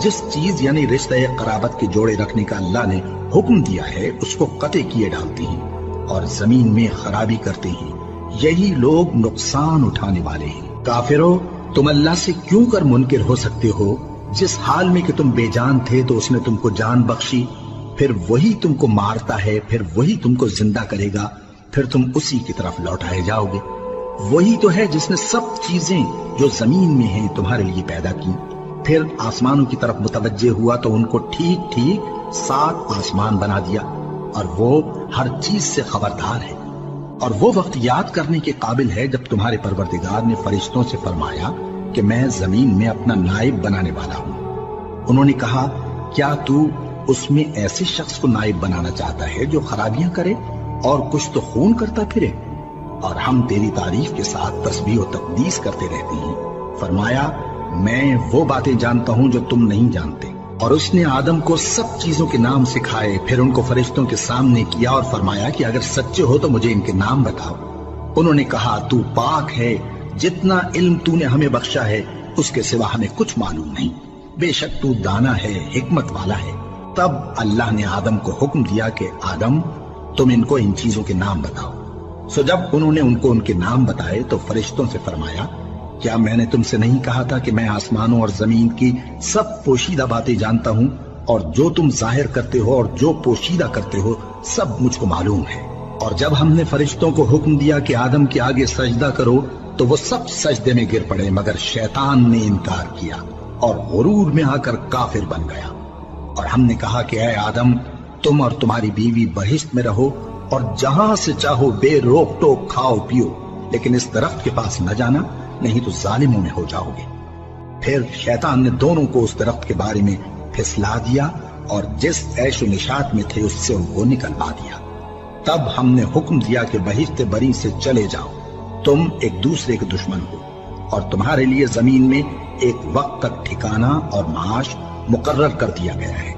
جس چیز یعنی رشتہ قرابت کے جوڑے رکھنے کا اللہ نے حکم دیا ہے اس کو قطع کیے ڈالتے ہیں اور زمین میں خرابی کرتے ہیں، یہی لوگ نقصان اٹھانے والے ہیں۔ کافرو، تم اللہ سے کیوں کر منکر ہو سکتے ہو؟ جس حال میں کہ تم بے جان تھے تو اس نے تم کو جان بخشی، پھر وہی تم کو مارتا ہے، پھر وہی تم کو زندہ کرے گا، پھر تم اسی کی طرف لوٹائے جاؤ گے۔ وہی تو ہے جس نے سب چیزیں جو زمین میں ہیں تمہارے لیے پیدا کی، پھر آسمانوں کی طرف متوجہ ہوا تو ان کو ٹھیک ٹھیک 7 آسمان بنا دیا، اور وہ ہر چیز سے خبردار ہے۔ اور وہ وقت یاد کرنے کے قابل ہے جب تمہارے پروردگار نے فرشتوں سے فرمایا کہ میں زمین میں اپنا نائب بنانے والا ہوں۔ انہوں نے کہا، کیا تو اس میں ایسے شخص کو نائب بنانا چاہتا ہے جو خرابیاں کرے اور کچھ تو خون کرتا پھرے؟ اور ہم تیری تعریف کے ساتھ تسبیح و تقدیس کرتے رہتے ہیں۔ فرمایا، میں وہ باتیں جانتا ہوں جو تم نہیں جانتے۔ اور اس نے آدم کو سب چیزوں کے نام سکھائے، پھر ان کو فرشتوں کے سامنے کیا اور فرمایا کہ اگر سچے ہو تو مجھے ان کے نام بتاؤ۔ انہوں نے کہا، تو پاک ہے، جتنا علم تو نے ہمیں بخشا ہے اس کے سوا ہمیں کچھ معلوم نہیں، بے شک تو دانا ہے، حکمت والا ہے۔ تب اللہ نے آدم کو حکم دیا کہ آدم، تم ان کو ان چیزوں کے نام بتاؤ۔ سو جب انہوں نے ان کو ان کے نام بتائے تو فرشتوں سے فرمایا، کیا میں نے تم سے نہیں کہا تھا کہ میں آسمانوں اور زمین کی سب پوشیدہ باتیں جانتا ہوں، اور جو تم ظاہر کرتے ہو اور جو پوشیدہ کرتے ہو سب مجھ کو معلوم ہے۔ اور جب ہم نے فرشتوں کو حکم دیا کہ آدم کے آگے سجدہ کرو تو وہ سب سجدے میں گر پڑے، مگر شیطان نے انکار کیا اور غرور میں آ کر کافر بن گیا۔ اور ہم نے کہا کہ اے آدم، تم اور تمہاری بیوی بہشت میں رہو اور جہاں سے چاہو بے روک ٹوک کھاؤ پیو، لیکن اس درخت کے پاس نہ جانا، نہیں تو ظالموں میں ہو جاؤ گے۔ پھر شیطان نے دونوں کو اس درخت کے بارے میں پھسلا دیا اور جس عیش و نشاط میں تھے اس سے ان کو نکلوا دیا۔ تب ہم نے حکم دیا کہ بہشت بری سے چلے جاؤ، تم ایک دوسرے کے دشمن ہو، اور تمہارے لیے زمین میں ایک وقت تک ٹھکانہ اور معاش مقرر کر دیا گیا ہے۔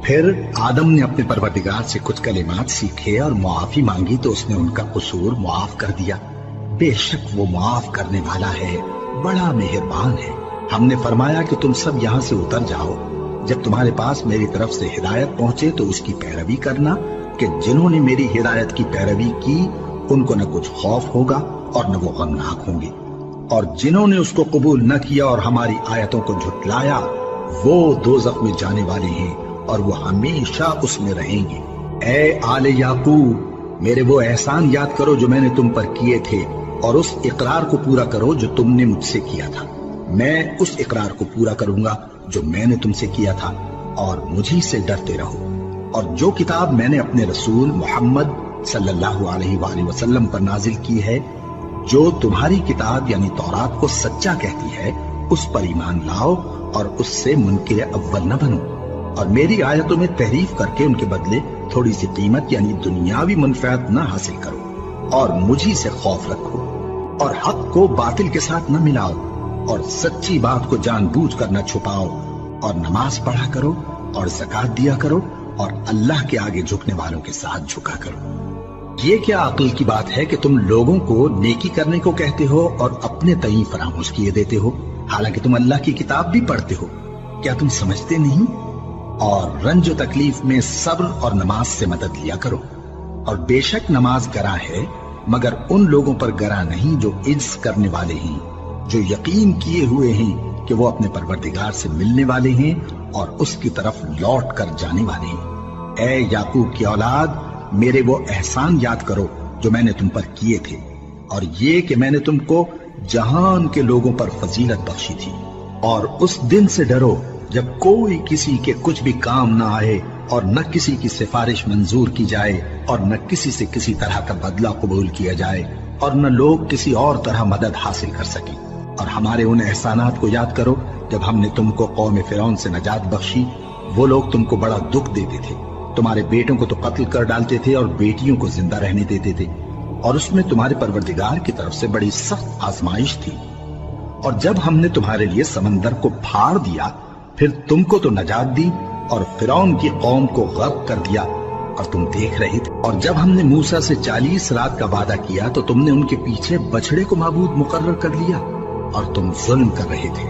پھر آدم نے اپنے پروردگار سے کچھ کلمات سیکھے اور معافی مانگی تو اس نے ان کا قصور معاف کر دیا۔ بے شک وہ معاف کرنے والا ہے، بڑا مہربان ہے۔ ہم نے فرمایا کہ تم سب یہاں سے اتر جاؤ، جب تمہارے پاس میری طرف سے ہدایت پہنچے تو اس کی پیروی کرنا، کہ جنہوں نے میری ہدایت کی پیروی کی ان کو نہ کچھ خوف ہوگا اور نہ وہ غمناک ہوں گے، اور جنہوں نے اس کو قبول نہ کیا اور ہماری آیتوں کو جھٹلایا وہ دوزخ میں جانے والے ہیں اور وہ ہمیشہ اس میں رہیں گے۔ اے آل یعقوب، میرے وہ احسان یاد کرو جو میں نے تم پر کیے تھے، اور اس اقرار کو پورا کرو جو تم نے مجھ سے کیا تھا۔ میں اس اقرار کو پورا کروں گا جو میں نے تم سے کیا تھا، اور مجھی سے ڈرتے رہو۔ اور جو کتاب میں نے اپنے رسول محمد صلی اللہ علیہ وآلہ وسلم پر نازل کی ہے، جو تمہاری کتاب یعنی تورات کو سچا کہتی ہے، اس پر ایمان لاؤ اور اس سے منکر اول نہ بنو، اور میری آیتوں میں تحریف کر کے ان کے بدلے تھوڑی سی قیمت یعنی دنیاوی منفعت نہ حاصل کرو، اور مجھی سے خوف رکھو، اور حق کو باطل کے ساتھ نہ ملاؤ، اور سچی بات کو جان بوجھ کر نہ چھپاؤ، اور نماز پڑھا کرو اور زکوٰۃ دیا کرو، اور اللہ کے آگے جھکنے والوں کے ساتھ جھکا کرو۔ یہ کیا عقل کی بات ہے کہ تم لوگوں کو نیکی کرنے کو کہتے ہو اور اپنے تئیں فراموش کیے دیتے ہو، حالانکہ تم اللہ کی کتاب بھی پڑھتے ہو؟ کیا تم سمجھتے نہیں؟ اور رنج و تکلیف میں صبر اور نماز سے مدد لیا کرو، اور بے شک نماز گراں ہے، مگر ان لوگوں پر گراں نہیں جو عجز کرنے والے ہیں، جو یقین کیے ہوئے ہیں کہ وہ اپنے پروردگار سے ملنے والے ہیں اور اس کی طرف لوٹ کر جانے والے ہیں۔ اے یعقوب کی اولاد، میرے وہ احسان یاد کرو جو میں نے تم پر کیے تھے، اور یہ کہ میں نے تم کو جہان کے لوگوں پر فضیلت بخشی تھی۔ اور اس دن سے ڈرو جب کوئی کسی کے کچھ بھی کام نہ آئے، اور نہ کسی کی سفارش منظور کی جائے، اور نہ کسی سے کسی طرح کا بدلہ قبول کیا جائے، اور نہ لوگ کسی اور طرح مدد حاصل کر سکیں۔ اور ہمارے ان احسانات کو یاد کرو جب ہم نے تم کو قوم فرعون سے نجات بخشی۔ وہ لوگ تم کو بڑا دکھ دیتے تھے، تمہارے بیٹوں کو تو قتل کر ڈالتے تھے اور بیٹیوں کو زندہ رہنے دیتے تھے، اور اس میں تمہارے پروردگار کی طرف سے بڑی سخت آزمائش تھی۔ اور جب ہم نے تمہارے لیے سمندر کو پھاڑ دیا، پھر تم کو تو نجات دی اور فرعون کی قوم کو غرق کر دیا، اور تم دیکھ رہے تھے۔ اور جب ہم نے موسیٰ سے 40 رات کا وعدہ کیا تو تم نے ان کے پیچھے بچڑے کو معبود مقرر کر لیا، اور تم ظلم کر رہے تھے۔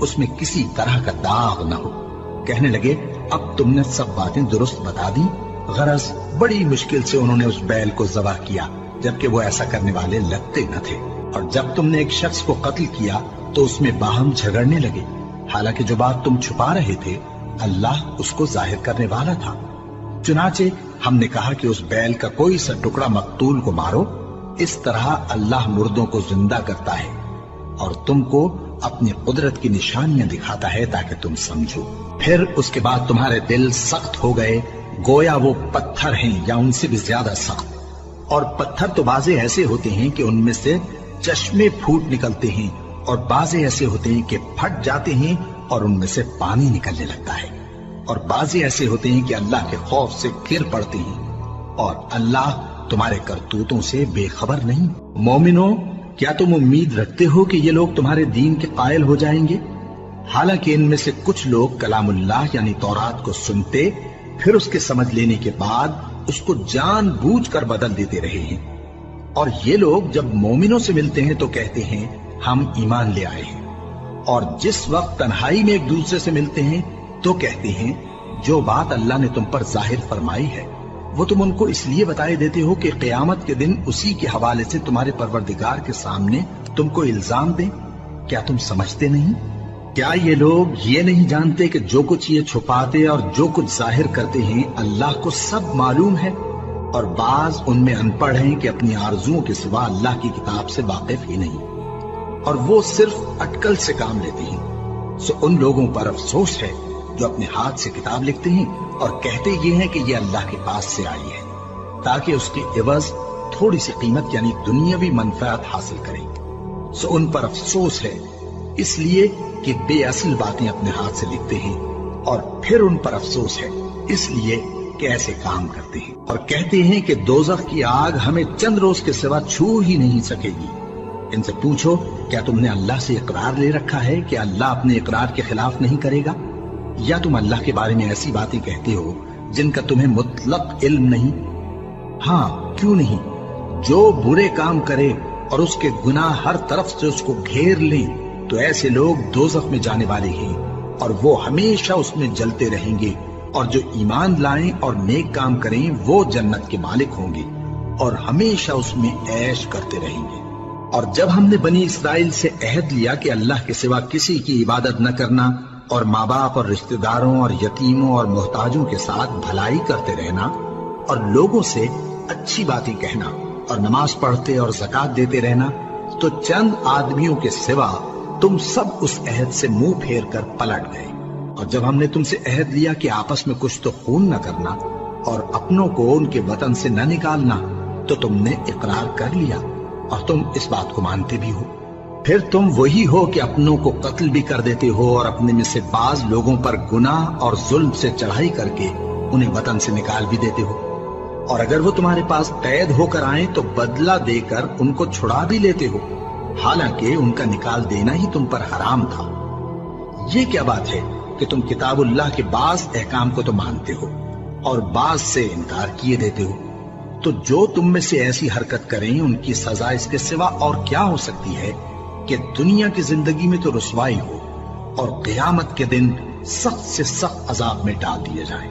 اس میں کسی طرح کا داغ نہ ہو۔ کہنے لگے اب تم نے سب باتیں درست بتا دی۔ غرض بڑی مشکل سے انہوں نے اس بیل کو ذبح کیا، جبکہ وہ ایسا کرنے والے لگتے نہ تھے۔ اور جب تم نے ایک شخص کو قتل کیا تو اس میں باہم جھگڑنے لگے، حالانکہ جو بات تم چھپا رہے تھے اللہ اس کو ظاہر کرنے والا تھا۔ چنانچہ ہم نے کہا کہ اس بیل کا کوئی سا ٹکڑا مقتول کو مارو، اس طرح اللہ مردوں کو زندہ کرتا ہے اور تم کو اپنی قدرت کی نشانیاں دکھاتا ہے تاکہ تم سمجھو۔ پھر اس کے بعد تمہارے دل سخت ہو گئے، گویا وہ پتھر ہیں یا ان سے بھی زیادہ سخت۔ اور پتھر تو بعضے ایسے ہوتے ہیں کہ ان میں سے چشمے پھوٹ نکلتے ہیں، اور بعضے ایسے ہوتے ہیں کہ پھٹ جاتے ہیں اور ان میں سے پانی نکلنے لگتا ہے، اور بعضے ایسے ہوتے ہیں کہ اللہ کے خوف سے گر پڑتے ہیں، اور اللہ تمہارے کرتوتوں سے بے خبر نہیں۔ مومنو، کیا تم امید رکھتے ہو کہ یہ لوگ تمہارے دین کے قائل ہو جائیں گے؟ حالانکہ ان میں سے کچھ لوگ کلام اللہ یعنی تورات کو سنتے، پھر اس کے سمجھ لینے کے بعد اس کو جان بوجھ کر بدل دیتے رہے ہیں، اور یہ لوگ جب مومنوں سے ملتے ہیں تو کہتے ہیں ہم ایمان لے آئے ہیں، اور جس وقت تنہائی میں ایک دوسرے سے ملتے ہیں تو کہتے ہیں جو بات اللہ نے تم پر ظاہر فرمائی ہے وہ تم ان کو اس لیے بتائے دیتے ہو کہ قیامت کے دن اسی کے حوالے سے تمہارے پروردگار کے سامنے تم کو الزام دیں۔ کیا تم سمجھتے نہیں؟ کیا یہ لوگ یہ نہیں جانتے کہ جو کچھ یہ چھپاتے اور جو کچھ ظاہر کرتے ہیں اللہ کو سب معلوم ہے؟ اور بعض ان میں ان پڑھ ہیں کہ اپنی آرزوؤں کے سوا اللہ کی کتاب سے واقف ہی نہیں، اور وہ صرف اٹکل سے کام لیتے ہیں۔ سو ان لوگوں پر افسوس ہے جو اپنے ہاتھ سے کتاب لکھتے ہیں اور کہتے یہ ہیں کہ یہ اللہ کے پاس سے آئی ہے، تاکہ اس کے عوض تھوڑی سی قیمت یعنی دنیاوی منفعت حاصل کریں۔ سو ان پر افسوس ہے اس لیے کہ بے اصل باتیں اپنے ہاتھ سے لکھتے ہیں، اور پھر ان پر افسوس ہے اس لیے کہ ایسے کام کرتے ہیں، اور کہتے ہیں کہ دوزخ کی آگ ہمیں چند روز کے سوا چھو ہی نہیں سکے گی۔ ان سے پوچھو کیا تم نے اللہ سے اقرار لے رکھا ہے کہ اللہ اپنے اقرار کے خلاف نہیں کرے گا؟ یا تم اللہ کے بارے میں ایسی باتیں کہتے ہو جن کا تمہیں مطلق علم نہیں؟ ہاں کیوں نہیں، جو برے کام کرے اور اس کے گناہ ہر طرف سے اس کو گھیر لیں تو ایسے لوگ دوزخ میں جانے والے ہیں، اور وہ ہمیشہ اس میں جلتے رہیں گے، اور جو ایمان لائیں اور نیک کام کریں وہ جنت کے مالک ہوں گے اور ہمیشہ اس میں عیش کرتے رہیں گے۔ اور جب ہم نے بنی اسرائیل سے عہد لیا کہ اللہ کے سوا کسی کی عبادت نہ کرنا، اور ماں باپ اور رشتہ داروں اور یتیموں اور محتاجوں کے ساتھ بھلائی کرتے رہنا، اور لوگوں سے اچھی باتیں کہنا، اور نماز پڑھتے اور زکوٰۃ دیتے رہنا، تو چند آدمیوں کے سوا تم سب اس عہد سے منہ پھیر کر پلٹ گئے۔ اور جب ہم نے تم سے عہد لیا کہ آپس میں کچھ تو خون نہ کرنا اور اپنوں کو ان کے وطن سے نہ نکالنا، تو تم نے اقرار کر لیا اور تم اس بات کو مانتے بھی ہو۔ پھر تم وہی ہو کہ اپنوں کو قتل بھی کر دیتے ہو، اور اپنے میں سے بعض لوگوں پر گناہ اور ظلم سے چڑھائی کر کے انہیں وطن سے نکال بھی دیتے ہو، اور اگر وہ تمہارے پاس قید ہو کر آئیں تو بدلہ دے کر ان کو چھڑا بھی لیتے ہو، حالانکہ ان کا نکال دینا ہی تم پر حرام تھا۔ یہ کیا بات ہے کہ تم کتاب اللہ کے بعض احکام کو تو مانتے ہو اور بعض سے انکار کیے دیتے ہو؟ تو جو تم میں سے ایسی حرکت کریں ان کی سزا اس کے سوا اور کیا ہو سکتی ہے کہ دنیا کی زندگی میں تو رسوائی ہو اور قیامت کے دن سخت سے سخت عذاب میں ڈال دیے جائیں۔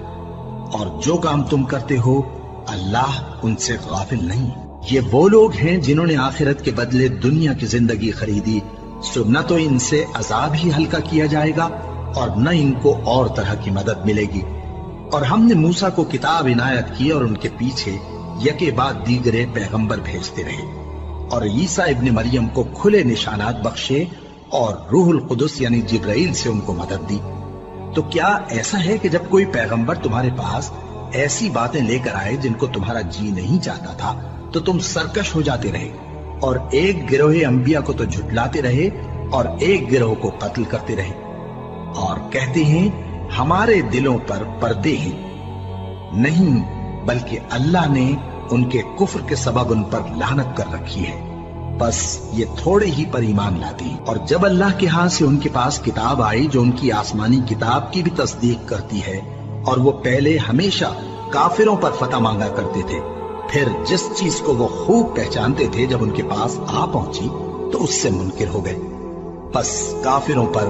اور جو کام تم کرتے ہو اللہ ان سے غافل نہیں۔ یہ وہ لوگ ہیں جنہوں نے آخرت کے بدلے دنیا کی زندگی خریدی، سو نہ تو ان سے عذاب ہی ہلکا کیا جائے گا اور نہ ان کو اور طرح کی مدد ملے گی۔ اور ہم نے موسیٰ کو کتاب عنایت کی اور ان کے پیچھے یکے بعد دیگرے پیغمبر بھیجتے رہے، اور عیسیٰ ابن مریم کو کھلے نشانات بخشے اور روح القدس یعنی جبرائیل سے ان کو مدد دی۔ تو کیا ایسا ہے کہ جب کوئی پیغمبر تمہارے پاس ایسی باتیں لے کر آئے جن کو تمہارا جی نہیں چاہتا تھا تو تم سرکش ہو جاتے رہے، اور ایک گروہ انبیاء کو تو جھٹلاتے رہے اور ایک گروہ کو قتل کرتے رہے، اور کہتے ہیں ہمارے دلوں پر پردے ہیں؟ نہیں، بلکہ اللہ نے ان کے کفر کے سبب ان پر لعنت کر رکھی ہے، بس یہ تھوڑے ہی پر ایمان لاتے ہیں۔ اور جب اللہ کے ہاں سے ان کے پاس کتاب آئی جو ان کی آسمانی کتاب کی بھی تصدیق کرتی ہے، اور وہ پہلے ہمیشہ کافروں پر فتح مانگا کرتے تھے، پھر جس چیز کو وہ خوب پہچانتے تھے جب ان کے پاس آ پہنچی تو اس سے منکر ہو گئے، بس کافروں پر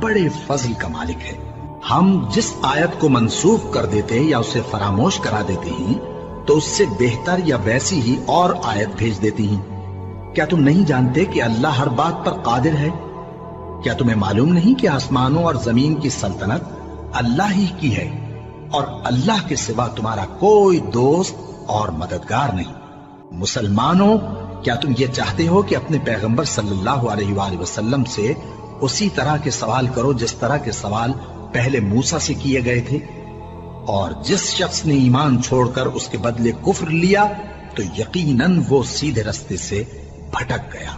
بڑے فضل کا مالک ہے۔ ہم جس آیت کو منسوخ کر دیتے یا اسے فراموش کرا دیتے ہیں تو اس سے بہتر یا ویسی ہی اور آیت بھیج دیتی ہیں۔ کیا تم نہیں جانتے کہ اللہ ہر بات پر قادر ہے؟ کیا تمہیں معلوم نہیں کہ آسمانوں اور زمین کی سلطنت اللہ ہی کی ہے اور اللہ کے سوا تمہارا کوئی دوست اور مددگار نہیں؟ مسلمانوں، کیا تم یہ چاہتے ہو کہ اپنے پیغمبر صلی اللہ علیہ وآلہ وسلم سے اسی طرح کے سوال کرو جس طرح کے سوال پہلے موسیٰ سے کیے گئے تھے؟ اور جس شخص نے ایمان چھوڑ کر اس کے بدلے کفر لیا تو یقیناً وہ سیدھے رستے سے بھٹک گیا۔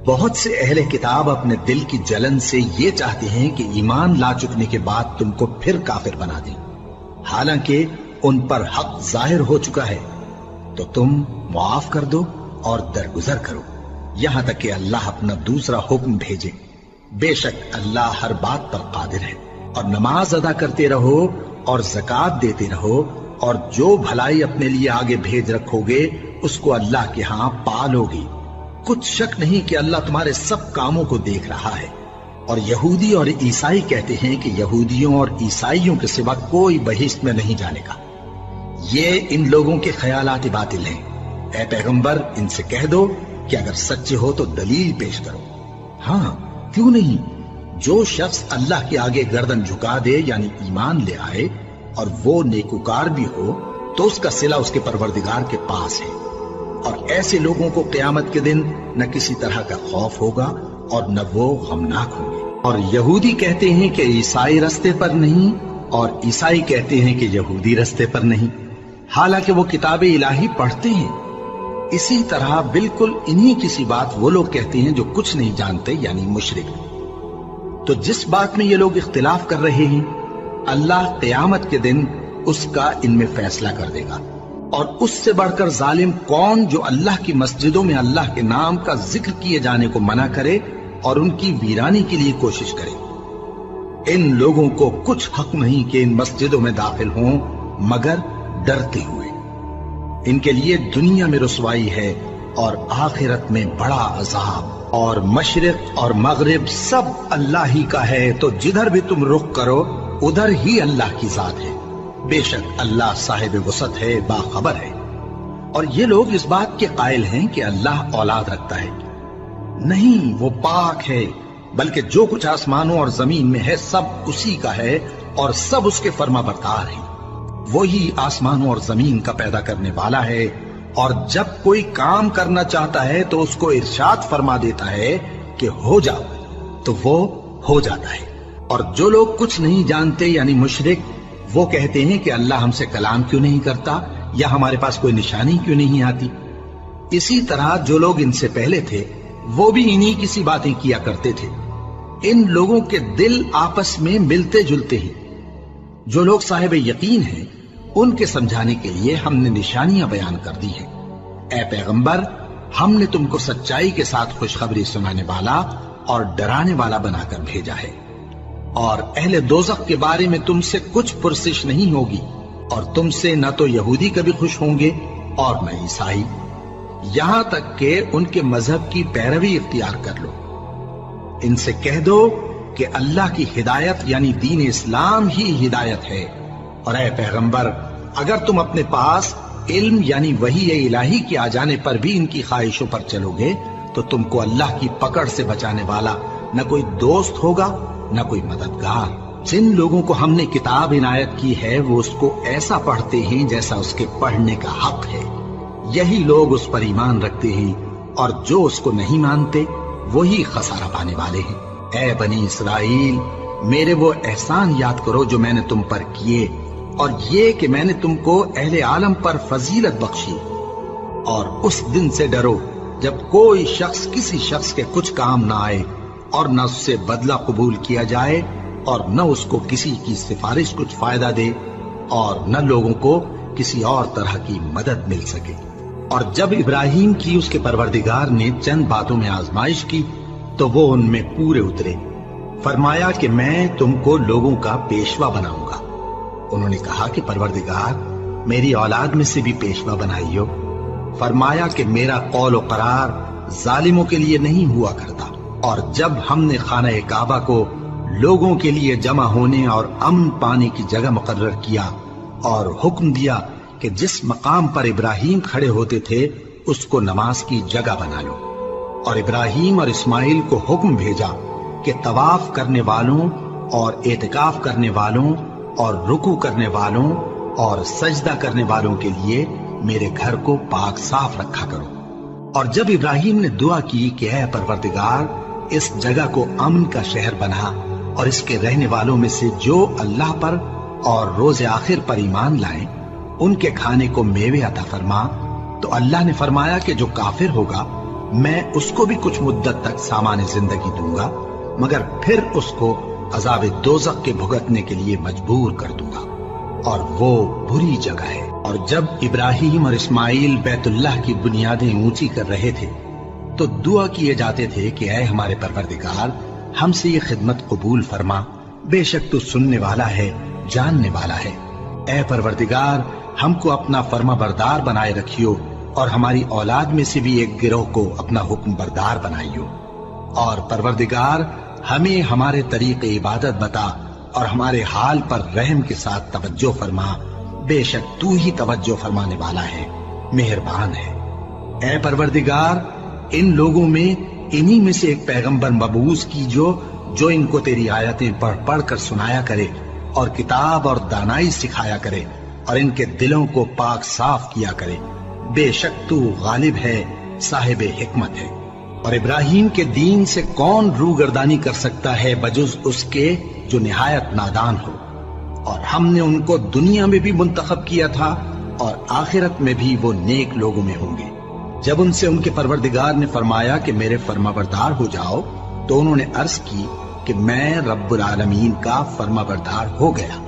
بہت سے اہل کتاب اپنے دل کی جلن سے یہ چاہتے ہیں کہ ایمان لا چکنے کے بعد تم کو پھر کافر بنا دیں، حالانکہ ان پر حق ظاہر ہو چکا ہے۔ تو تم معاف کر دو اور درگزر کرو یہاں تک کہ اللہ اپنا دوسرا حکم بھیجے۔ بے شک اللہ ہر بات پر قادر ہے۔ اور نماز ادا کرتے رہو اور زکوٰۃ دیتے رہو، اور جو بھلائی اپنے لیے آگے بھیج رکھو گے اس کو اللہ کے ہاں پالو گے۔ کچھ شک نہیں کہ اللہ تمہارے سب کاموں کو دیکھ رہا ہے۔ اور یہودی اور عیسائی کہتے ہیں کہ یہودیوں اور عیسائیوں کے سوا کوئی بہشت میں نہیں جانے کا۔ یہ ان لوگوں کے خیالات باطل ہیں۔ اے پیغمبر، ان سے کہہ دو کہ اگر سچے ہو تو دلیل پیش کرو۔ ہاں، کیوں نہیں؟ جو شخص اللہ کے آگے گردن جھکا دے یعنی ایمان لے آئے اور وہ نیکوکار بھی ہو تو اس کا صلہ اس کے پروردگار کے پاس ہے۔ اور ایسے لوگوں کو قیامت کے دن نہ کسی طرح کا خوف ہوگا اور نہ وہ غمناک ہوں گے۔ اور یہودی کہتے ہیں کہ عیسائی رستے پر نہیں، اور عیسائی کہتے ہیں کہ یہودی رستے پر نہیں، حالانکہ وہ کتاب الہی پڑھتے ہیں۔ اسی طرح بالکل انہی کسی بات وہ لوگ کہتے ہیں جو کچھ نہیں جانتے یعنی مشرک۔ تو جس بات میں یہ لوگ اختلاف کر رہے ہیں اللہ قیامت کے دن اس کا ان میں فیصلہ کر دے گا۔ اور اس سے بڑھ کر ظالم کون جو اللہ کی مسجدوں میں اللہ کے نام کا ذکر کیے جانے کو منع کرے اور ان کی ویرانی کے لیے کوشش کرے۔ ان لوگوں کو کچھ حق نہیں کہ ان مسجدوں میں داخل ہوں مگر ڈرتے ہوئے۔ ان کے لیے دنیا میں رسوائی ہے اور آخرت میں بڑا عذاب۔ اور مشرق اور مغرب سب اللہ ہی کا ہے، تو جدھر بھی تم رخ کرو ادھر ہی اللہ کی ذات ہے۔ بے شک اللہ صاحب وسعت ہے، باخبر ہے۔ اور یہ لوگ اس بات کے قائل ہیں کہ اللہ اولاد رکھتا ہے۔ نہیں، وہ پاک ہے، بلکہ جو کچھ آسمانوں اور زمین میں ہے سب اسی کا ہے اور سب اس کے فرما بردار ہیں۔ وہی آسمانوں اور زمین کا پیدا کرنے والا ہے، اور جب کوئی کام کرنا چاہتا ہے تو اس کو ارشاد فرما دیتا ہے کہ ہو جاؤ، تو وہ ہو جاتا ہے۔ اور جو لوگ کچھ نہیں جانتے یعنی مشرک، وہ کہتے ہیں کہ اللہ ہم سے کلام کیوں نہیں کرتا یا ہمارے پاس کوئی نشانی کیوں نہیں آتی۔ اسی طرح جو لوگ ان سے پہلے تھے وہ بھی انہی کسی باتیں کیا کرتے تھے۔ ان لوگوں کے دل آپس میں ملتے جلتے ہیں۔ جو لوگ صاحب یقین ہیں ان کے سمجھانے کے لیے ہم نے نشانیاں بیان کر دی ہیں۔ اے پیغمبر، ہم نے تم کو سچائی کے ساتھ خوشخبری سنانے والا اور ڈرانے والا بنا کر بھیجا ہے۔ اور اہل دوزخ کے بارے میں تم سے کچھ پرسش نہیں ہوگی، اور تم سے نہ تو یہودی کبھی خوش ہوں گے اور نہ عیسائی، یہاں تک کہ ان کے مذہب کی پیروی اختیار کر لو۔ ان سے کہہ دو کہ اللہ کی ہدایت یعنی دین اسلام ہی ہدایت ہے۔ اور اے پیغمبر، اگر تم اپنے پاس علم یعنی وحی الہی کے آ جانے پر بھی ان کی خواہشوں پر چلو گے تو تم کو اللہ کی پکڑ سے بچانے والا نہ کوئی دوست ہوگا نہ کوئی مددگار۔ جن لوگوں کو ہم نے کتاب عنایت کی ہے وہ اس کو ایسا پڑھتے ہیں جیسا اس کے پڑھنے کا حق ہے، یہی لوگ اس پر ایمان رکھتے ہیں، اور جو اس کو نہیں مانتے وہی خسارہ پانے والے ہیں۔ اے بنی اسرائیل، میرے وہ احسان یاد کرو جو میں نے تم پر کیے، اور یہ کہ میں نے تم کو اہل عالم پر فضیلت بخشی۔ اور اس دن سے ڈرو جب کوئی شخص کسی شخص کے کچھ کام نہ آئے اور نہ اس سے بدلہ قبول کیا جائے اور نہ اس کو کسی کی سفارش کچھ فائدہ دے اور نہ لوگوں کو کسی اور طرح کی مدد مل سکے۔ اور جب ابراہیم کی اس کے پروردگار نے چند باتوں میں آزمائش کی تو وہ ان میں پورے اترے۔ فرمایا کہ میں تم کو لوگوں کا پیشوا بناؤں گا۔ انہوں نے کہا کہ پروردگار، میری اولاد میں سے بھی پیشوا بنائیو۔ فرمایا کہ میرا قول و قرار ظالموں کے لیے نہیں ہوا کرتا۔ اور جب ہم نے خانہ کعبہ کو لوگوں کے لیے جمع ہونے اور امن پانے کی جگہ مقرر کیا اور حکم دیا کہ جس مقام پر ابراہیم کھڑے ہوتے تھے اس کو نماز کی جگہ بنا لو، اور ابراہیم اور اسماعیل کو حکم بھیجا کہ طواف کرنے والوں اور اعتکاف کرنے والوں اور رکوع کرنے والوں اور سجدہ کرنے والوں کے لیے میرے گھر کو پاک صاف رکھا کرو۔ اور جب ابراہیم نے دعا کی کہ اے پروردگار اس جگہ کو امن کا شہر بنا اور اس کے رہنے والوں میں سے جو اللہ پر اور روز آخر پر ایمان لائیں ان کے کھانے کو میوے عطا فرما، تو اللہ نے فرمایا کہ جو کافر ہوگا میں اس کو بھی کچھ مدت تک سامان زندگی دوں گا، مگر پھر اس کو عذاب دوزخ کے بھگتنے کے لیے مجبور کر دوں گا، اور وہ بری جگہ ہے۔ اور جب ابراہیم اور اسماعیل بیت اللہ کی بنیادیں اونچی کر رہے تھے تو دعا کیے جاتے تھے کہ اے ہمارے پروردگار ہم سے یہ خدمت قبول فرما، بے شک تو سننے والا ہے، جاننے والا ہے۔ اے پروردگار ہم کو اپنا فرما بردار بنائے رکھیو، اور ہماری اولاد میں سے بھی ایک گروہ کو اپنا حکم بردار بنائیو، اور پروردگار ہمیں ہمارے طریق عبادت بتا اور ہمارے حال پر رحم کے ساتھ توجہ فرما، بے شک تو ہی توجہ فرمانے والا ہے، مہربان ہے۔ اے پروردگار ان لوگوں میں انہی میں سے ایک پیغمبر مبعوث جو ان کو تیری آیتیں پڑھ پڑھ کر سنایا کرے اور کتاب اور دانائی سکھایا کرے اور ان کے دلوں کو پاک صاف کیا کرے، بے شک تو غالب ہے، صاحب حکمت ہے۔ اور ابراہیم کے دین سے کون روگردانی کر سکتا ہے بجز اس کے جو نہایت نادان ہو، اور ہم نے ان کو دنیا میں بھی منتخب کیا تھا اور آخرت میں بھی وہ نیک لوگوں میں ہوں گے۔ جب ان سے ان کے پروردگار نے فرمایا کہ میرے فرما بردار ہو جاؤ تو انہوں نے عرض کی کہ میں رب العالمین کا فرما بردار ہو گیا۔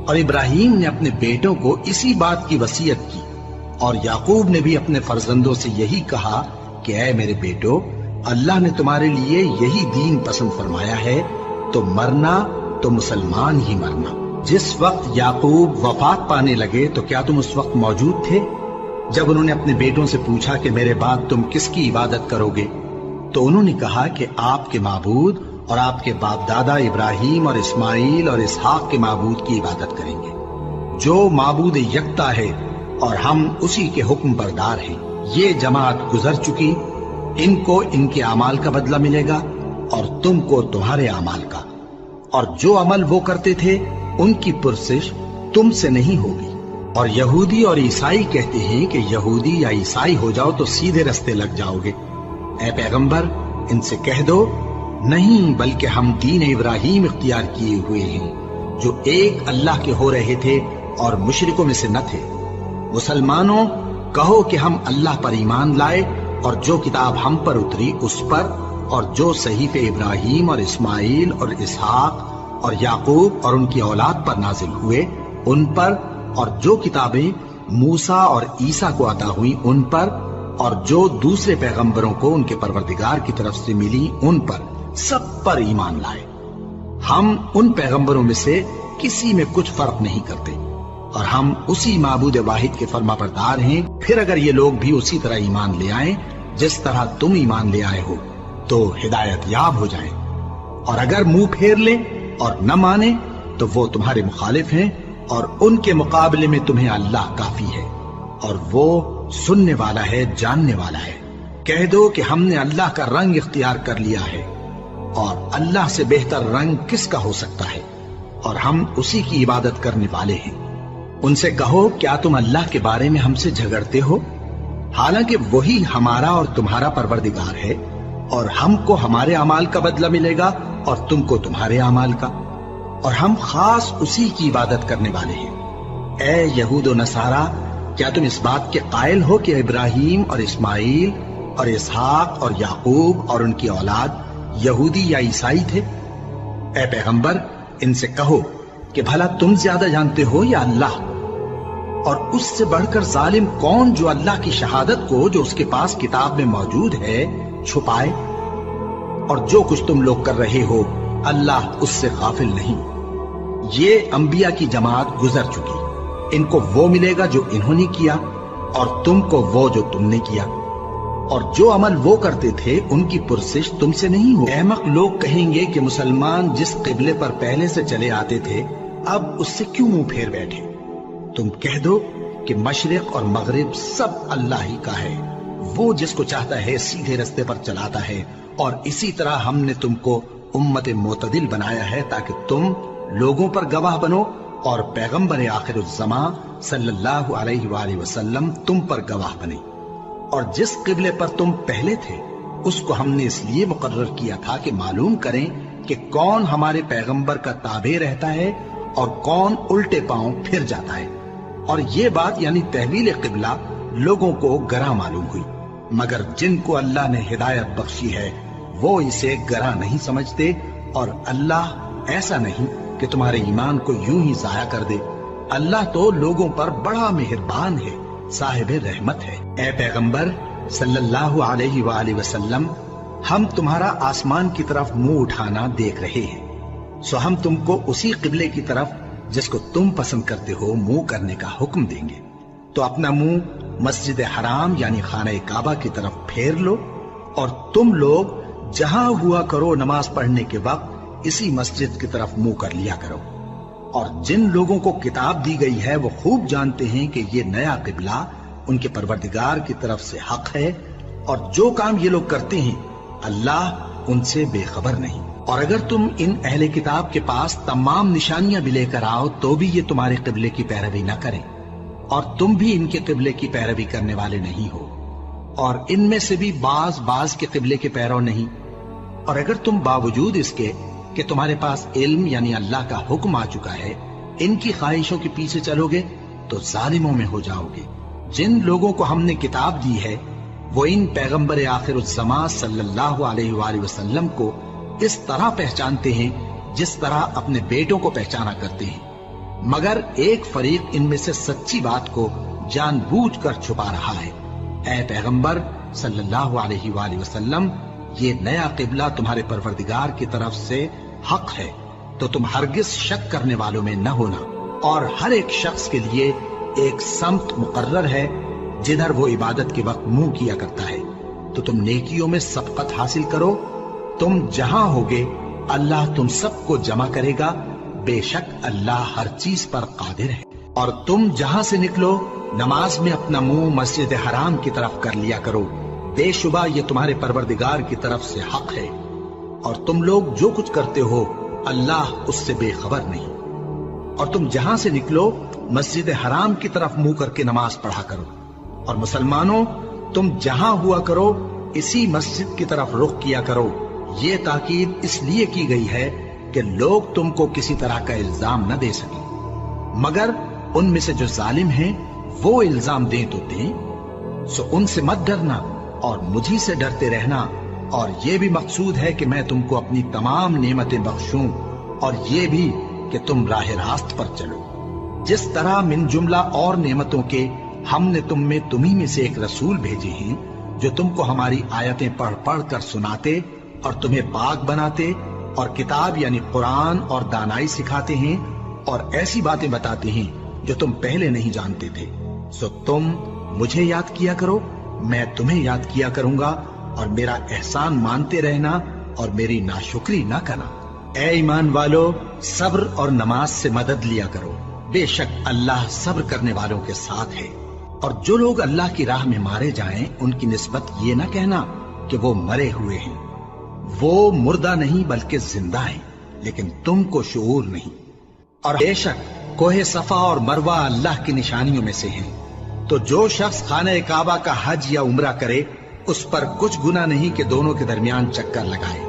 اور ابراہیم نے اپنے بیٹوں کو اسی بات کی وصیت کی، اور یعقوب نے بھی اپنے فرزندوں سے یہی کہا کہ اے میرے بیٹو، اللہ نے تمہارے لیے یہی دین پسند فرمایا ہے، تو مرنا تو مسلمان ہی مرنا۔ جس وقت یعقوب وفات پانے لگے تو کیا تم اس وقت موجود تھے جب انہوں نے اپنے بیٹوں سے پوچھا کہ میرے بعد تم کس کی عبادت کرو گے؟ تو انہوں نے کہا کہ آپ کے معبود اور آپ کے باپ دادا ابراہیم اور اسماعیل اور اسحاق کے معبود کی عبادت کریں گے، جو معبود یکتا ہے اور ہم اسی کے حکم بردار ہیں۔ یہ جماعت گزر چکی، ان کو ان کے اعمال کا بدلہ ملے گا اور تم کو تمہارے اعمال کا، اور جو عمل وہ کرتے تھے ان کی پرسش تم سے نہیں ہوگی۔ اور یہودی اور عیسائی کہتے ہیں کہ یہودی یا عیسائی ہو جاؤ تو سیدھے رستے لگ جاؤ گے۔ اے پیغمبر ان سے کہہ دو نہیں، بلکہ ہم دین ابراہیم اختیار کیے ہوئے ہیں جو ایک اللہ کے ہو رہے تھے اور مشرکوں میں سے نہ تھے۔ مسلمانوں کہو کہ ہم اللہ پر ایمان لائے اور جو کتاب ہم پر اتری اس پر، اور جو صحیفے ابراہیم اور اسماعیل اور اسحاق اور یعقوب اور ان کی اولاد پر نازل ہوئے ان پر، اور جو کتابیں موسیٰ اور عیسیٰ کو عطا ہوئی ان پر، اور جو دوسرے پیغمبروں کو ان کے پروردگار کی طرف سے ملی ان پر، سب پر ایمان لائے۔ ہم ان پیغمبروں میں سے کسی میں کچھ فرق نہیں کرتے، اور ہم اسی معبود واحد کے فرما بردار ہیں۔ پھر اگر یہ لوگ بھی اسی طرح ایمان لے آئیں جس طرح تم ایمان لے آئے ہو تو ہدایت یاب ہو جائیں، اور اگر منہ پھیر لیں اور نہ مانے تو وہ تمہارے مخالف ہیں، اور ان کے مقابلے میں تمہیں اللہ کافی ہے، اور وہ سننے والا ہے، جاننے والا ہے۔ کہہ دو کہ ہم نے اللہ کا رنگ اختیار کر لیا ہے، اور اللہ سے بہتر رنگ کس کا ہو سکتا ہے، اور ہم اسی کی عبادت کرنے والے ہیں۔ ان سے کہو کیا تم اللہ کے بارے میں ہم سے جھگڑتے ہو، حالانکہ وہی ہمارا اور تمہارا پروردگار ہے، اور ہم کو ہمارے اعمال کا بدلہ ملے گا اور تم کو تمہارے اعمال کا، اور ہم خاص اسی کی عبادت کرنے والے ہیں۔ اے یہود و نصارا، کیا تم اس بات کے قائل ہو کہ ابراہیم اور اسماعیل اور اسحاق اور یعقوب اور ان کی اولاد یہودی یا عیسائی تھے؟ اے پیغمبر ان سے کہو کہ بھلا تم زیادہ جانتے ہو یا اللہ؟ اور اس سے بڑھ کر ظالم کون جو اللہ کی شہادت کو جو اس کے پاس کتاب میں موجود ہے چھپائے؟ اور جو کچھ تم لوگ کر رہے ہو اللہ اس سے غافل نہیں۔ یہ انبیاء کی جماعت گزر چکی، ان کو وہ ملے گا جو انہوں نے کیا، اور تم کو وہ جو تم نے کیا۔ اور جو عمل وہ کرتے تھے ان کی پرسش تم سے نہیں ہو۔ احمق لوگ کہیں گے کہ مسلمان جس قبلے پر پہلے سے چلے آتے تھے اب اس سے کیوں منہ پھیر بیٹھے؟ تم کہہ دو کہ مشرق اور مغرب سب اللہ ہی کا ہے، وہ جس کو چاہتا ہے سیدھے رستے پر چلاتا ہے، اور اسی طرح ہم نے تم کو امت معتدل بنایا ہے تاکہ تم لوگوں پر گواہ بنو اور پیغمبر آخر الزمان صلی اللہ علیہ وآلہ وسلم تم پر گواہ بنے۔ اور جس قبلے پر تم پہلے تھے اس کو ہم نے اس لیے مقرر کیا تھا کہ معلوم کریں کہ کون ہمارے پیغمبر کا تابع رہتا ہے اور کون الٹے پاؤں پھر جاتا ہے۔ اور یہ بات یعنی تحویل قبلہ لوگوں کو گراں معلوم ہوئی، مگر جن کو اللہ نے ہدایت بخشی ہے وہ اسے گراں نہیں سمجھتے، اور اللہ ایسا نہیں کہ تمہارے ایمان کو یوں ہی ضائع کر دے۔ اللہ تو لوگوں پر بڑا مہربان ہے، صاحب رحمت ہے۔ اے پیغمبر صلی اللہ علیہ وآلہ وسلم، ہم تمہارا آسمان کی طرف منہ اٹھانا دیکھ رہے ہیں، سو ہم تم کو اسی قبلے کی طرف جس کو تم پسند کرتے ہو منہ کرنے کا حکم دیں گے۔ تو اپنا منہ مسجد حرام یعنی خانہ کعبہ کی طرف پھیر لو، اور تم لوگ جہاں ہوا کرو نماز پڑھنے کے وقت اسی مسجد کی طرف منہ کر لیا کرو۔ اور جن لوگوں کو کتاب دی گئی ہے وہ خوب جانتے ہیں کہ یہ نیا قبلہ ان کے پروردگار کی طرف سے حق ہے، اور جو کام یہ لوگ کرتے ہیں اللہ ان سے بے خبر نہیں۔ اور اگر تم ان اہل کتاب کے پاس تمام نشانیاں بھی لے کر آؤ تو بھی یہ تمہارے قبلے کی پیروی نہ کریں، اور تم بھی ان کے قبلے کی پیروی کرنے والے نہیں ہو، اور ان میں سے بھی بعض کے قبلے کے پیرو نہیں۔ اور اگر تم باوجود اس کے کہ تمہارے پاس علم یعنی اللہ کا حکم آ چکا ہے ان کی خواہشوں کے پیچھے چلو گے تو ظالموں میں ہو جاؤ گے۔ جن لوگوں کو ہم نے کتاب دی ہے وہ ان پیغمبر آخر الزمان صلی اللہ علیہ وآلہ وسلم کو اس طرح پہچانتے ہیں جس طرح اپنے بیٹوں کو پہچانا کرتے ہیں، مگر ایک فریق ان میں سے سچی بات کو جان بوجھ کر چھپا رہا ہے۔ اے پیغمبر صلی اللہ علیہ وآلہ وسلم، یہ نیا قبلہ تمہارے پروردگار کی طرف سے حق ہے، تو تم ہرگز شک کرنے والوں میں نہ ہونا، اور ہر ایک شخص کے لیے ایک سمت مقرر ہے جدھر وہ عبادت کے وقت منہ کیا کرتا ہے، تو تم نیکیوں میں سبقت حاصل کرو۔ تم جہاں ہوگے اللہ تم سب کو جمع کرے گا، بے شک اللہ ہر چیز پر قادر ہے۔ اور تم جہاں سے نکلو نماز میں اپنا منہ مسجد حرام کی طرف کر لیا کرو، بے شبہ یہ تمہارے پروردگار کی طرف سے حق ہے، اور تم لوگ جو کچھ کرتے ہو اللہ اس سے بے خبر نہیں۔ اور تم جہاں سے نکلو مسجد حرام کی طرف منہ کر کے نماز پڑھا کرو، اور مسلمانوں تم جہاں ہوا کرو اسی مسجد کی طرف رخ کیا کرو۔ یہ تاکید اس لیے کی گئی ہے کہ لوگ تم کو کسی طرح کا الزام نہ دے سکیں، مگر ان میں سے جو ظالم ہیں وہ الزام دیں تو دیں، سو ان سے مت ڈرنا اور مجھی سے ڈرتے رہنا، اور یہ بھی مقصود ہے کہ میں تم کو اپنی تمام نعمتیں بخشوں، اور یہ بھی کہ تم راہ راست پر چلو۔ جس طرح من جملہ اور نعمتوں کے ہم نے تمہیں میں سے ایک رسول بھیجے ہیں جو تم کو ہماری آیتیں پڑھ پڑھ کر سناتے اور تمہیں پاک بناتے، اور کتاب یعنی قرآن اور دانائی سکھاتے ہیں، اور ایسی باتیں بتاتے ہیں جو تم پہلے نہیں جانتے تھے، سو تم مجھے یاد کیا کرو، میں تمہیں یاد کیا کروں گا، اور میرا احسان مانتے رہنا اور میری ناشکری نہ کرنا۔ اے ایمان والو، صبر اور نماز سے مدد لیا کرو، بے شک اللہ صبر کرنے والوں کے ساتھ ہے۔ اور جو لوگ اللہ کی راہ میں مارے جائیں ان کی نسبت یہ نہ کہنا کہ وہ مرے ہوئے ہیں، وہ مردہ نہیں بلکہ زندہ ہیں، لیکن تم کو شعور نہیں۔ اور بے شک کوہ صفا اور مروہ اللہ کی نشانیوں میں سے ہیں، تو جو شخص خانہ کعبہ کا حج یا عمرہ کرے اس پر کچھ گناہ نہیں کہ دونوں کے درمیان چکر لگائے،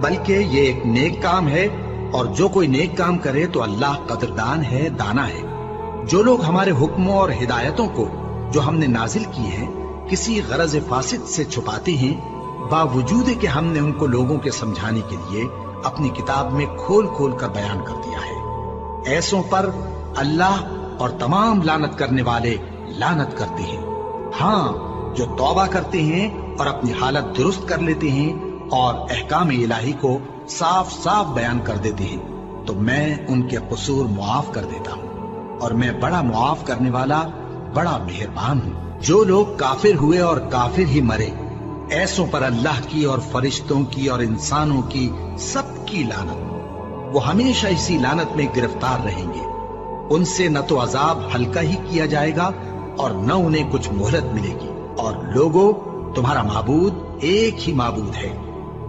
بلکہ یہ ایک نیک کام ہے، اور جو کوئی نیک کام کرے تو اللہ قدردان ہے، دانا ہے۔ جو لوگ ہمارے حکموں اور ہدایتوں کو جو ہم نے نازل کی ہیں کسی غرض فاسد سے چھپاتے ہیں، باوجود کہ ہم نے ان کو لوگوں کے سمجھانے کے لیے اپنی کتاب میں کھول کھول کر بیان کر دیا ہے، ایسوں پر اللہ اور تمام لعنت کرنے والے لعنت کرتے ہیں۔ ہاں، جو توبہ کرتے ہیں اور اپنی حالت درست کر لیتے ہیں اور احکام الہی کو صاف صاف بیان کر دیتے ہیں تو میں ان کے قصور معاف کر دیتا ہوں، اور میں بڑا معاف کرنے والا، بڑا مہربان ہوں۔ جو لوگ کافر ہوئے اور کافر ہی مرے ایسوں پر اللہ کی اور فرشتوں کی اور انسانوں کی سب کی لعنت، وہ ہمیشہ اسی لعنت میں گرفتار رہیں گے۔ ان سے نہ تو عذاب ہلکا ہی کیا جائے گا اور نہ انہیں کچھ مہلت ملے گی۔ اور لوگوں، تمہارا معبود ایک ہی معبود ہے،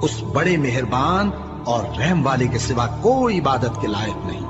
اس بڑے مہربان اور رحم والے کے سوا کوئی عبادت کے لائق نہیں۔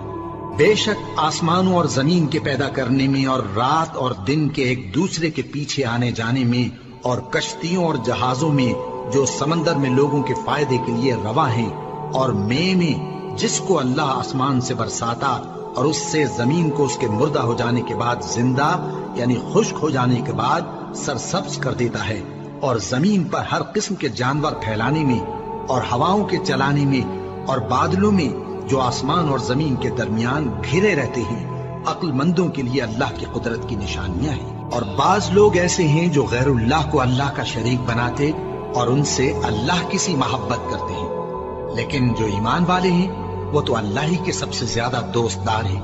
بے شک آسمانوں اور زمین کے پیدا کرنے میں اور رات اور دن کے ایک دوسرے کے پیچھے آنے جانے میں اور کشتیوں اور جہازوں میں جو سمندر میں لوگوں کے فائدے کے لیے رواں ہیں، اور میں جس کو اللہ آسمان سے برساتا اور اس سے زمین کو اس کے مردہ ہو جانے کے بعد زندہ یعنی خشک ہو جانے کے بعد سرسبز کر دیتا ہے، اور زمین پر ہر قسم کے جانور پھیلانے میں اور ہواؤں کے چلانے میں اور بادلوں میں جو آسمان اور زمین کے درمیان گھرے رہتے ہیں، عقل مندوں کے لیے اللہ کی قدرت کی نشانیاں ہیں۔ اور بعض لوگ ایسے ہیں جو غیر اللہ کو اللہ کا شریک بناتے اور ان سے اللہ کی سی محبت کرتے ہیں، لیکن جو ایمان والے ہیں وہ تو اللہ ہی کے سب سے زیادہ دوست دار ہیں۔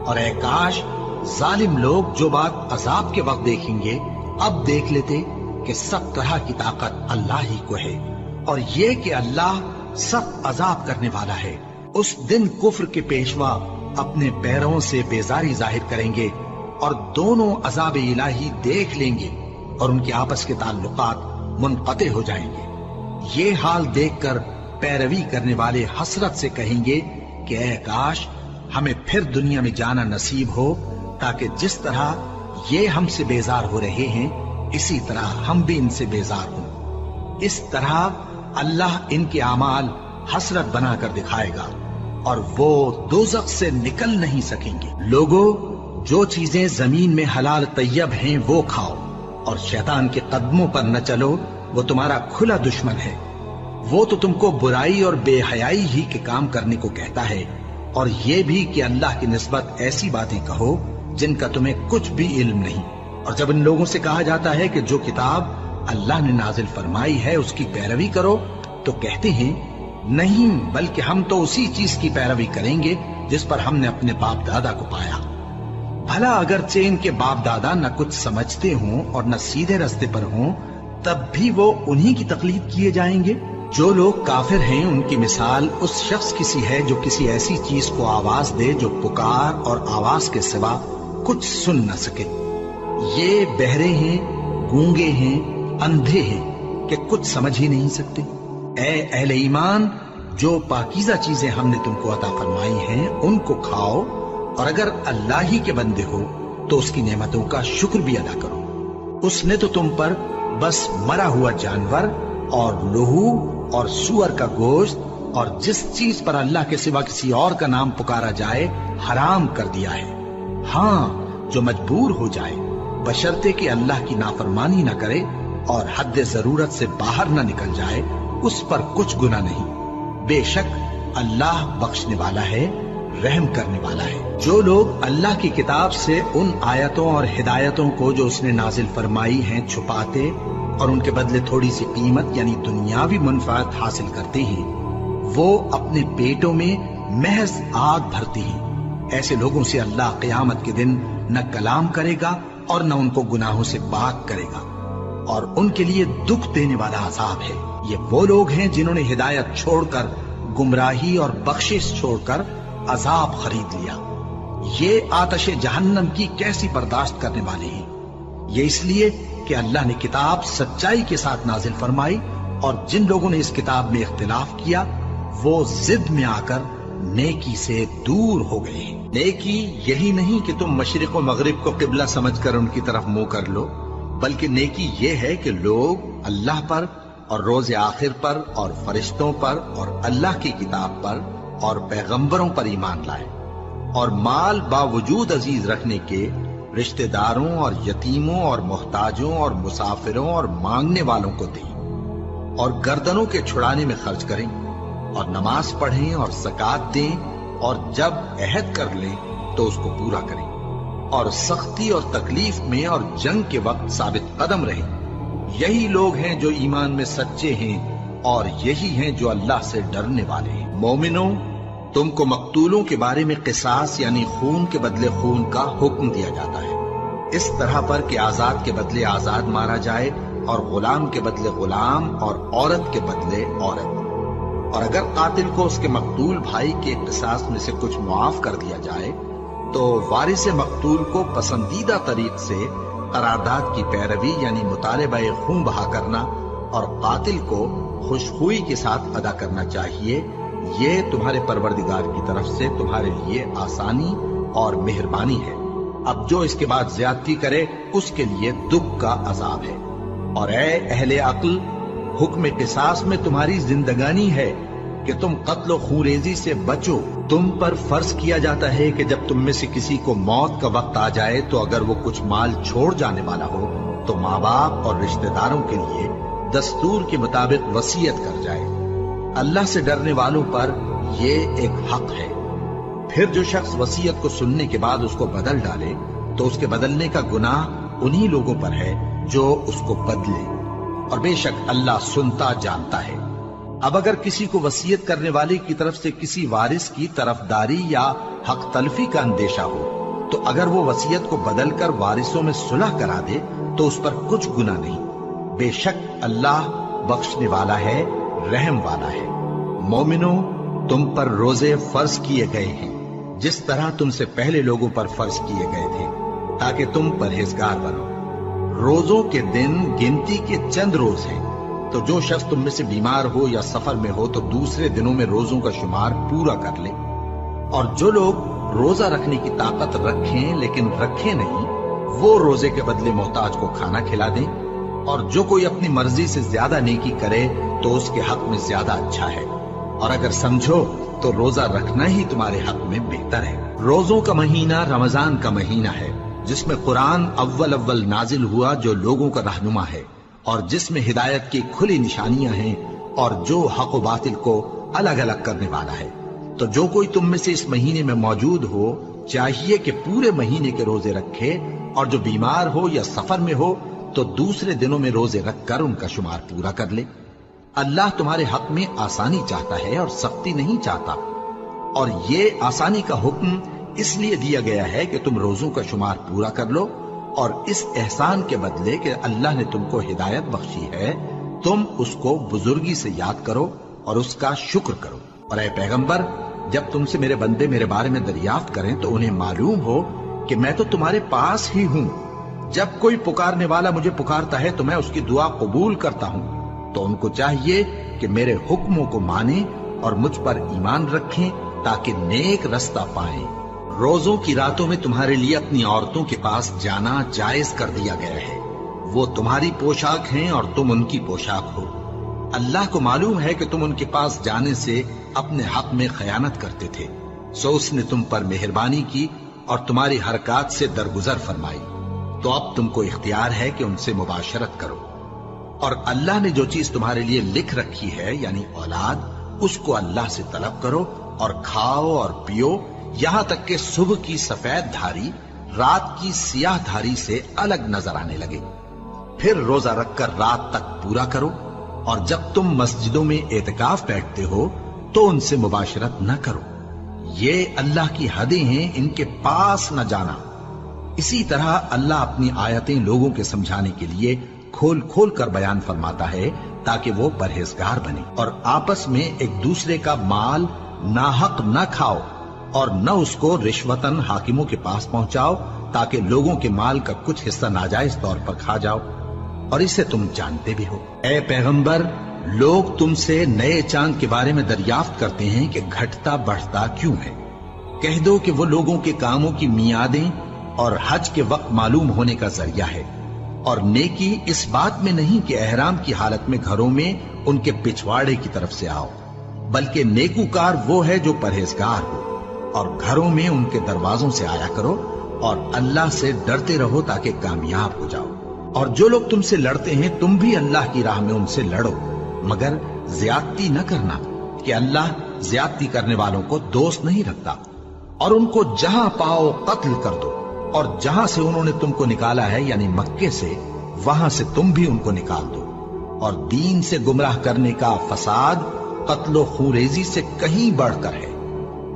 اور اے کاش ظالم لوگ جو بات عذاب کے وقت دیکھیں گے اب دیکھ لیتے کہ سب طرح کی طاقت اللہ ہی کو ہے، اور یہ کہ اللہ سخت عذاب کرنے والا ہے۔ اس دن کفر کے پیشوا اپنے پیروں سے بیزاری ظاہر کریں گے اور دونوں عذاب الہی دیکھ لیں گے اور ان کے آپس کے تعلقات منقطع ہو جائیں گے۔ یہ حال دیکھ کر پیروی کرنے والے حسرت سے کہیں گے کہ اے کاش ہمیں پھر دنیا میں جانا نصیب ہو، تاکہ جس طرح یہ ہم سے بیزار ہو رہے ہیں اسی طرح ہم بھی ان سے بیزار ہوں۔ اس طرح اللہ ان کے اعمال حسرت بنا کر دکھائے گا اور وہ دوزخ سے نکل نہیں سکیں گے۔ لوگوں، جو چیزیں زمین میں حلال طیب ہیں وہ کھاؤ، اور شیطان کے قدموں پر نہ چلو، وہ تمہارا کھلا دشمن ہے۔ وہ تو تم کو برائی اور بے حیائی ہی کے کام کرنے کو کہتا ہے، اور یہ بھی کہ اللہ کی نسبت ایسی باتیں کہو جن کا تمہیں کچھ بھی علم نہیں۔ اور جب ان لوگوں سے کہا جاتا ہے کہ جو کتاب اللہ نے نازل فرمائی ہے اس کی پیروی کرو، تو کہتے ہیں نہیں، بلکہ ہم تو اسی چیز کی پیروی کریں گے جس پر ہم نے اپنے باپ دادا کو پایا۔ بھلا اگرچہ ان کے باپ دادا نہ کچھ سمجھتے ہوں اور نہ سیدھے راستے پر ہوں، تب بھی وہ انہی کی تقلید کیے جائیں گے۔ جو لوگ کافر ہیں ان کی مثال اس شخص کی سی ہے جو کسی ایسی چیز کو آواز دے جو پکار اور آواز کے سوا کچھ سن نہ سکے۔ یہ بہرے ہیں، گونگے ہیں، اندھے ہیں کہ کچھ سمجھ ہی نہیں سکتے۔ اے اہل ایمان، جو پاکیزہ چیزیں ہم نے تم کو عطا فرمائی ہیں ان کو کھاؤ، اور اگر اللہ ہی کے بندے ہو تو اس کی نعمتوں کا شکر بھی ادا کرو۔ اس نے تو تم پر بس مرا ہوا جانور اور لہو اور سور کا گوشت اور جس چیز پر اللہ کے سوا کسی اور کا نام پکارا جائے حرام کر دیا ہے۔ ہاں، جو مجبور ہو جائے بشرطے کہ اللہ کی نافرمانی نہ کرے اور حد ضرورت سے باہر نہ نکل جائے، اس پر کچھ گناہ نہیں۔ بے شک اللہ بخشنے والا ہے، رحم کرنے والا ہے۔ جو لوگ اللہ کی کتاب سے ان آیتوں اور ہدایتوں کو جو اس نے نازل فرمائی ہیں چھپاتے اور ان کے بدلے تھوڑی سی قیمت یعنی دنیاوی منفعت حاصل کرتے ہیں، وہ اپنے پیٹوں میں محض آگ بھرتے ہیں۔ ایسے لوگوں سے اللہ قیامت کے دن نہ کلام کرے گا اور نہ ان کو گناہوں سے پاک کرے گا، اور ان کے لیے دکھ دینے والا عذاب ہے۔ یہ وہ لوگ ہیں جنہوں نے ہدایت چھوڑ کر گمراہی اور بخشش چھوڑ کر عذاب خرید لیا۔ یہ آتش جہنم کی کیسی برداشت کرنے والے ہیں۔ یہ اس لیے کہ اللہ نے کتاب سچائی کے ساتھ نازل فرمائی، اور جن لوگوں نے اس کتاب میں اختلاف کیا وہ ضد میں آ کر نیکی سے دور ہو گئے ہیں۔ نیکی یہی نہیں کہ تم مشرق و مغرب کو قبلہ سمجھ کر ان کی طرف منہ کر لو، بلکہ نیکی یہ ہے کہ لوگ اللہ پر اور روز آخر پر اور فرشتوں پر اور اللہ کی کتاب پر اور پیغمبروں پر ایمان لائے، اور مال باوجود عزیز رکھنے کے رشتہ داروں اور یتیموں اور محتاجوں اور مسافروں اور مانگنے والوں کو دیں، اور گردنوں کے چھڑانے میں خرچ کریں، اور نماز پڑھیں اور زکوٰۃ دیں، اور جب عہد کر لیں تو اس کو پورا کریں، اور سختی اور تکلیف میں اور جنگ کے وقت ثابت قدم رہیں۔ یہی لوگ ہیں جو ایمان میں سچے ہیں، اور یہی ہیں جو اللہ سے ڈرنے والے ہیں۔ مومنوں، تم کو مقتولوں کے بارے میں قصاص یعنی خون کے بدلے خون کا حکم دیا جاتا ہے، اس طرح پر کہ آزاد کے بدلے آزاد مارا جائے اور غلام کے بدلے غلام اور عورت کے بدلے عورت۔ اور اگر قاتل کو اس کے مقتول بھائی کے قصاص میں سے کچھ معاف کر دیا جائے تو وارث مقتول کو پسندیدہ طریق سے قرارداد کی پیروی یعنی مطالبہ خون بہا کرنا اور قاتل کو خوشخوئی کے ساتھ ادا کرنا چاہیے۔ یہ تمہارے پروردگار کی طرف سے تمہارے لیے آسانی اور مہربانی ہے۔ اب جو اس کے بعد زیادتی کرے اس کے لیے دکھ کا عذاب ہے۔ اور اے اہل عقل، حکم قصاص میں تمہاری زندگانی ہے کہ تم قتل و خونریزی سے بچو۔ تم پر فرض کیا جاتا ہے کہ جب تم میں سے کسی کو موت کا وقت آ جائے تو اگر وہ کچھ مال چھوڑ جانے والا ہو تو ماں باپ اور رشتہ داروں کے لیے دستور کے مطابق وصیت کر جائے۔ اللہ سے ڈرنے والوں پر یہ ایک حق ہے۔ پھر جو شخص وصیت کو سننے کے بعد اس کو بدل ڈالے تو اس کے بدلنے کا گناہ انہی لوگوں پر ہے جو اس کو بدلے، اور بے شک اللہ سنتا جانتا ہے۔ اب اگر کسی کو وصیت کرنے والے کی طرف سے کسی وارث کی طرفداری یا حق تلفی کا اندیشہ ہو تو اگر وہ وصیت کو بدل کر وارثوں میں صلح کرا دے تو اس پر کچھ گناہ نہیں۔ بے شک اللہ بخشنے والا ہے، رحم والا ہے۔ مومنو، تم پر روزے فرض کیے گئے ہیں جس طرح تم سے پہلے لوگوں پر فرض کیے گئے تھے تاکہ تم پرہیزگار بنو۔ روزوں کے دن گنتی کے چند روز ہیں، تو جو شخص تم میں سے بیمار ہو یا سفر میں ہو تو دوسرے دنوں میں روزوں کا شمار پورا کر لے۔ اور جو لوگ روزہ رکھنے کی طاقت رکھیں لیکن رکھیں نہیں، وہ روزے کے بدلے محتاج کو کھانا کھلا دیں۔ اور جو کوئی اپنی مرضی سے زیادہ نیکی کرے تو اس کے حق میں زیادہ اچھا ہے، اور اگر سمجھو تو روزہ رکھنا ہی تمہارے حق میں بہتر ہے۔ روزوں کا مہینہ رمضان کا مہینہ ہے جس میں قرآن اول نازل ہوا، جو لوگوں کا رہنما ہے اور جس میں ہدایت کی کھلی نشانیاں ہیں اور جو حق و باطل کو الگ الگ کرنے والا ہے۔ تو جو کوئی تم میں سے اس مہینے میں موجود ہو چاہیے کہ پورے مہینے کے روزے رکھے، اور جو بیمار ہو یا سفر میں ہو تو دوسرے دنوں میں روزے رکھ کر ان کا شمار پورا کر لے۔ اللہ تمہارے حق میں آسانی چاہتا ہے اور سختی نہیں چاہتا، اور یہ آسانی کا حکم اس لیے دیا گیا ہے کہ تم روزوں کا شمار پورا کر لو، اور اس احسان کے بدلے کہ اللہ نے تم کو ہدایت بخشی ہے تم اس کو بزرگی سے یاد کرو اور اس کا شکر کرو۔ اور اے پیغمبر، جب تم سے میرے بندے میرے بارے میں دریافت کریں تو انہیں معلوم ہو کہ میں تو تمہارے پاس ہی ہوں۔ جب کوئی پکارنے والا مجھے پکارتا ہے تو میں اس کی دعا قبول کرتا ہوں، تو ان کو چاہیے کہ میرے حکموں کو مانیں اور مجھ پر ایمان رکھیں تاکہ نیک رستہ پائیں۔ روزوں کی راتوں میں تمہارے لیے اپنی عورتوں کے پاس جانا جائز کر دیا گیا ہے۔ وہ تمہاری پوشاک ہیں اور تم ان کی پوشاک ہو۔ اللہ کو معلوم ہے کہ تم ان کے پاس جانے سے اپنے حق میں خیانت کرتے تھے، سو اس نے تم پر مہربانی کی اور تمہاری حرکات سے درگزر فرمائی، تو اب تم کو اختیار ہے کہ ان سے مباشرت کرو۔ اور اللہ نے جو چیز تمہارے لیے لکھ رکھی ہے یعنی اولاد، اس کو اللہ سے طلب کرو اور کھاؤ اور پیو، یہاں تک کہ صبح کی سفید دھاری رات کی سیاہ دھاری سے الگ نظر آنے لگے۔ پھر روزہ رکھ کر رات تک پورا کرو، اور جب تم مسجدوں میں اعتکاف بیٹھتے ہو تو ان سے مباشرت نہ کرو، یہ اللہ کی حدیں ہیں، ان کے پاس نہ جانا۔ اسی طرح اللہ اپنی آیتیں لوگوں کے سمجھانے کے لیے کھول کھول کر بیان فرماتا ہے تاکہ وہ پرہیزگار بنے۔ اور آپس میں ایک دوسرے کا مال ناحق نہ کھاؤ، اور نہ اس کو رشوتاً حاکموں کے پاس پہنچاؤ تاکہ لوگوں کے مال کا کچھ حصہ ناجائز طور پر کھا جاؤ، اور اسے تم جانتے بھی ہو۔ اے پیغمبر، لوگ تم سے نئے چاند کے بارے میں دریافت کرتے ہیں کہ گھٹتا بڑھتا کیوں ہے۔ کہہ دو کہ وہ لوگوں کے کاموں کی میعادیں اور حج کے وقت معلوم ہونے کا ذریعہ ہے، اور نیکی اس بات میں نہیں کہ احرام کی حالت میں گھروں میں ان کے پچھواڑے کی طرف سے آؤ، بلکہ نیکوکار وہ ہے جو پرہیزگار ہو، اور گھروں میں ان کے دروازوں سے آیا کرو، اور اللہ سے ڈرتے رہو تاکہ کامیاب ہو جاؤ۔ اور جو لوگ تم سے لڑتے ہیں تم بھی اللہ کی راہ میں ان سے لڑو، مگر زیادتی نہ کرنا کہ اللہ زیادتی کرنے والوں کو دوست نہیں رکھتا۔ اور ان کو جہاں پاؤ قتل کر دو، اور جہاں سے انہوں نے تم کو نکالا ہے یعنی مکے سے، وہاں سے تم بھی ان کو نکال دو۔ اور دین سے گمراہ کرنے کا فساد قتل و خونریزی سے کہیں بڑھ کر ہے۔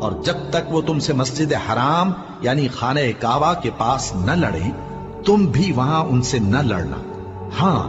اور جب تک وہ تم سے مسجد حرام یعنی خانہ کعبہ کے پاس نہ لڑیں تم بھی وہاں ان سے نہ لڑنا۔ ہاں،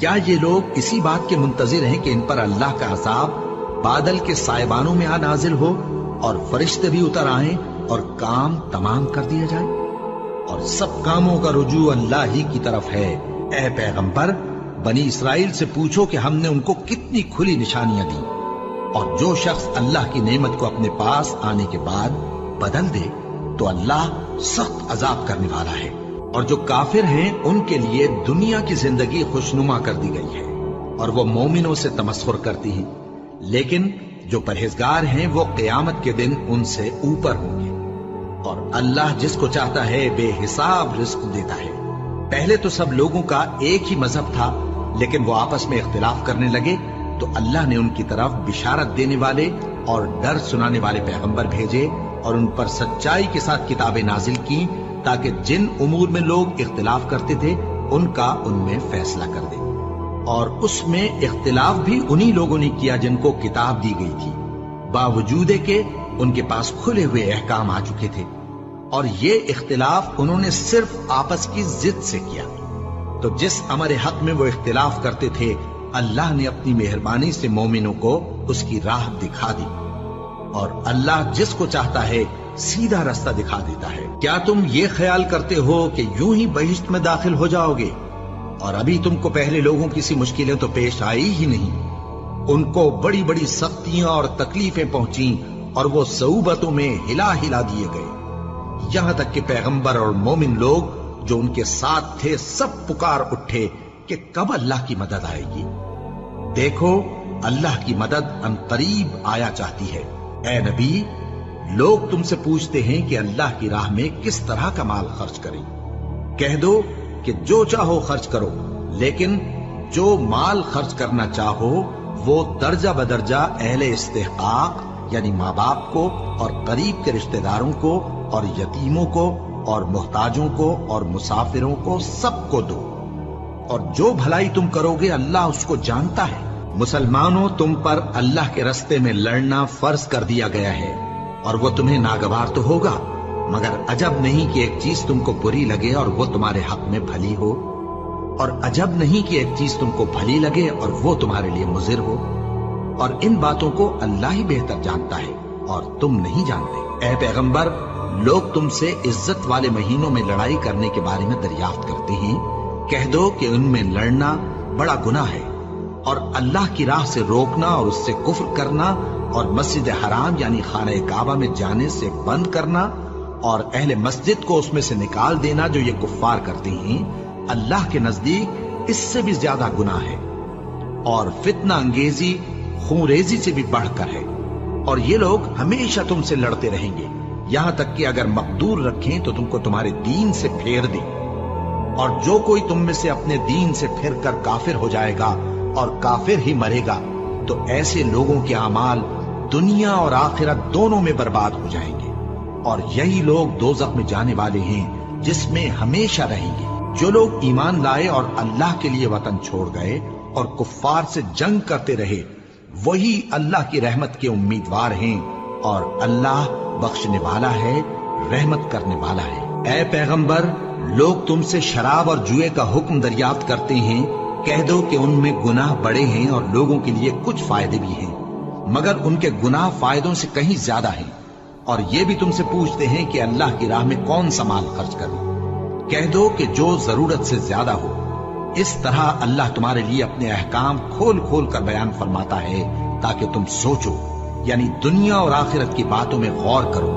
کیا یہ لوگ اسی بات کے منتظر ہیں کہ ان پر اللہ کا عذاب بادل کے سائبانوں میں نازل ہو اور فرشتے بھی اتر آئیں اور کام تمام کر دیا جائے؟ اور سب کاموں کا رجوع اللہ ہی کی طرف ہے۔ اے پیغمبر، بنی اسرائیل سے پوچھو کہ ہم نے ان کو کتنی کھلی نشانیاں دی، اور جو شخص اللہ کی نعمت کو اپنے پاس آنے کے بعد بدل دے تو اللہ سخت عذاب کرنے والا ہے۔ اور جو کافر ہیں ان کے لیے دنیا کی زندگی خوشنما کر دی گئی ہے اور وہ مومنوں سے تمسخر کرتی ہیں، لیکن جو پرہیزگار ہیں وہ قیامت کے دن ان سے اوپر ہوں گے۔ اور اللہ جس کو چاہتا ہے بے حساب رزق دیتا ہے۔ پہلے تو سب لوگوں کا ایک ہی مذہب تھا، لیکن وہ آپس میں اختلاف کرنے لگے تو اللہ نے ان کی طرف بشارت دینے والے اور ڈر سنانے والے پیغمبر بھیجے اور ان پر سچائی کے ساتھ کتابیں نازل کی تاکہ جن امور میں لوگ اختلاف کرتے تھے ان کا ان میں فیصلہ کر دے۔ اور اس میں اختلاف بھی انہی لوگوں نے کیا جن کو کتاب دی گئی تھی، باوجود کہ ان کے پاس کھلے ہوئے احکام آ چکے تھے، اور یہ اختلاف انہوں نے صرف آپس کی ضد سے کیا۔ تو جس امر حق میں وہ اختلاف کرتے تھے اللہ نے اپنی مہربانی سے مومنوں کو اس کی راہ دکھا دی، اور اللہ جس کو چاہتا ہے سیدھا راستہ دکھا دیتا ہے۔ کیا تم یہ خیال کرتے ہو کہ یوں ہی بہشت میں داخل ہو جاؤ گے، اور ابھی تم کو پہلے لوگوں کی سی مشکلیں تو پیش آئی ہی نہیں؟ ان کو بڑی بڑی سختیاں اور تکلیفیں پہنچیں اور وہ صعوبتوں میں ہلا ہلا دیے گئے، یہاں تک کہ پیغمبر اور مومن لوگ جو ان کے ساتھ تھے سب پکار اٹھے کہ کب اللہ کی مدد آئے گی۔ دیکھو اللہ کی مدد ان قریب آیا چاہتی ہے۔ اے نبی، لوگ تم سے پوچھتے ہیں کہ اللہ کی راہ میں کس طرح کا مال خرچ کریں۔ کہہ دو کہ جو چاہو خرچ کرو، لیکن جو مال خرچ کرنا چاہو وہ درجہ بدرجہ اہل استحقاق یعنی ماں باپ کو اور قریب کے رشتہ داروں کو اور یتیموں کو اور محتاجوں کو اور مسافروں کو سب کو دو، اور جو بھلائی تم کرو گے اللہ اس کو جانتا ہے۔ مسلمانوں، تم پر اللہ کے راستے میں لڑنا فرض کر دیا گیا ہے، اور وہ تمہیں ناگوار تو ہوگا، مگر عجب نہیں کہ ایک چیز تم کو بری لگے اور وہ تمہارے حق میں بھلی ہو، اور عجب نہیں کہ ایک چیز تم کو بھلی لگے اور وہ تمہارے لیے مضر ہو، اور ان باتوں کو اللہ ہی بہتر جانتا ہے اور تم نہیں جانتے۔ اے پیغمبر، لوگ تم سے عزت والے مہینوں میں لڑائی کرنے کے بارے میں دریافت کرتے ہیں، کہہ دو کہ ان میں لڑنا بڑا گناہ ہے، اور اللہ کی راہ سے روکنا اور اس سے کفر کرنا اور مسجد حرام یعنی خانہ کعبہ میں جانے سے بند کرنا اور اہل مسجد کو اس میں سے نکال دینا جو یہ کفار کرتے ہیں، اللہ کے نزدیک اس سے بھی زیادہ گناہ ہے، اور فتنہ انگیزی خونریزی سے بھی بڑھ کر ہے، اور یہ لوگ ہمیشہ تم سے لڑتے رہیں گے، یہاں تک کہ اگر مقدور رکھیں تو تم کو تمہارے دین سے پھیر دیں، اور جو کوئی تم میں سے اپنے دین سے پھر کر کافر ہو جائے گا اور کافر ہی مرے گا تو ایسے لوگوں کے اعمال دنیا اور آخرت دونوں میں برباد ہو جائیں گے، اور یہی لوگ دوزخ میں جانے والے ہیں جس میں ہمیشہ رہیں گے۔ جو لوگ ایمان لائے اور اللہ کے لیے وطن چھوڑ گئے اور کفار سے جنگ کرتے رہے وہی اللہ کی رحمت کے امیدوار ہیں، اور اللہ بخشنے والا ہے، رحمت کرنے والا ہے۔ اے پیغمبر، لوگ تم سے شراب اور جوئے کا حکم دریافت کرتے ہیں، کہہ دو کہ ان میں گناہ بڑے ہیں اور لوگوں کے لیے کچھ فائدے بھی ہیں، مگر ان کے گناہ فائدوں سے کہیں زیادہ ہیں۔ اور یہ بھی تم سے پوچھتے ہیں کہ اللہ کی راہ میں کون سا مال خرچ کریں، کہہ دو کہ جو ضرورت سے زیادہ ہو۔ اس طرح اللہ تمہارے لیے اپنے احکام کھول کھول کر بیان فرماتا ہے تاکہ تم سوچو، یعنی دنیا اور آخرت کی باتوں میں غور کرو۔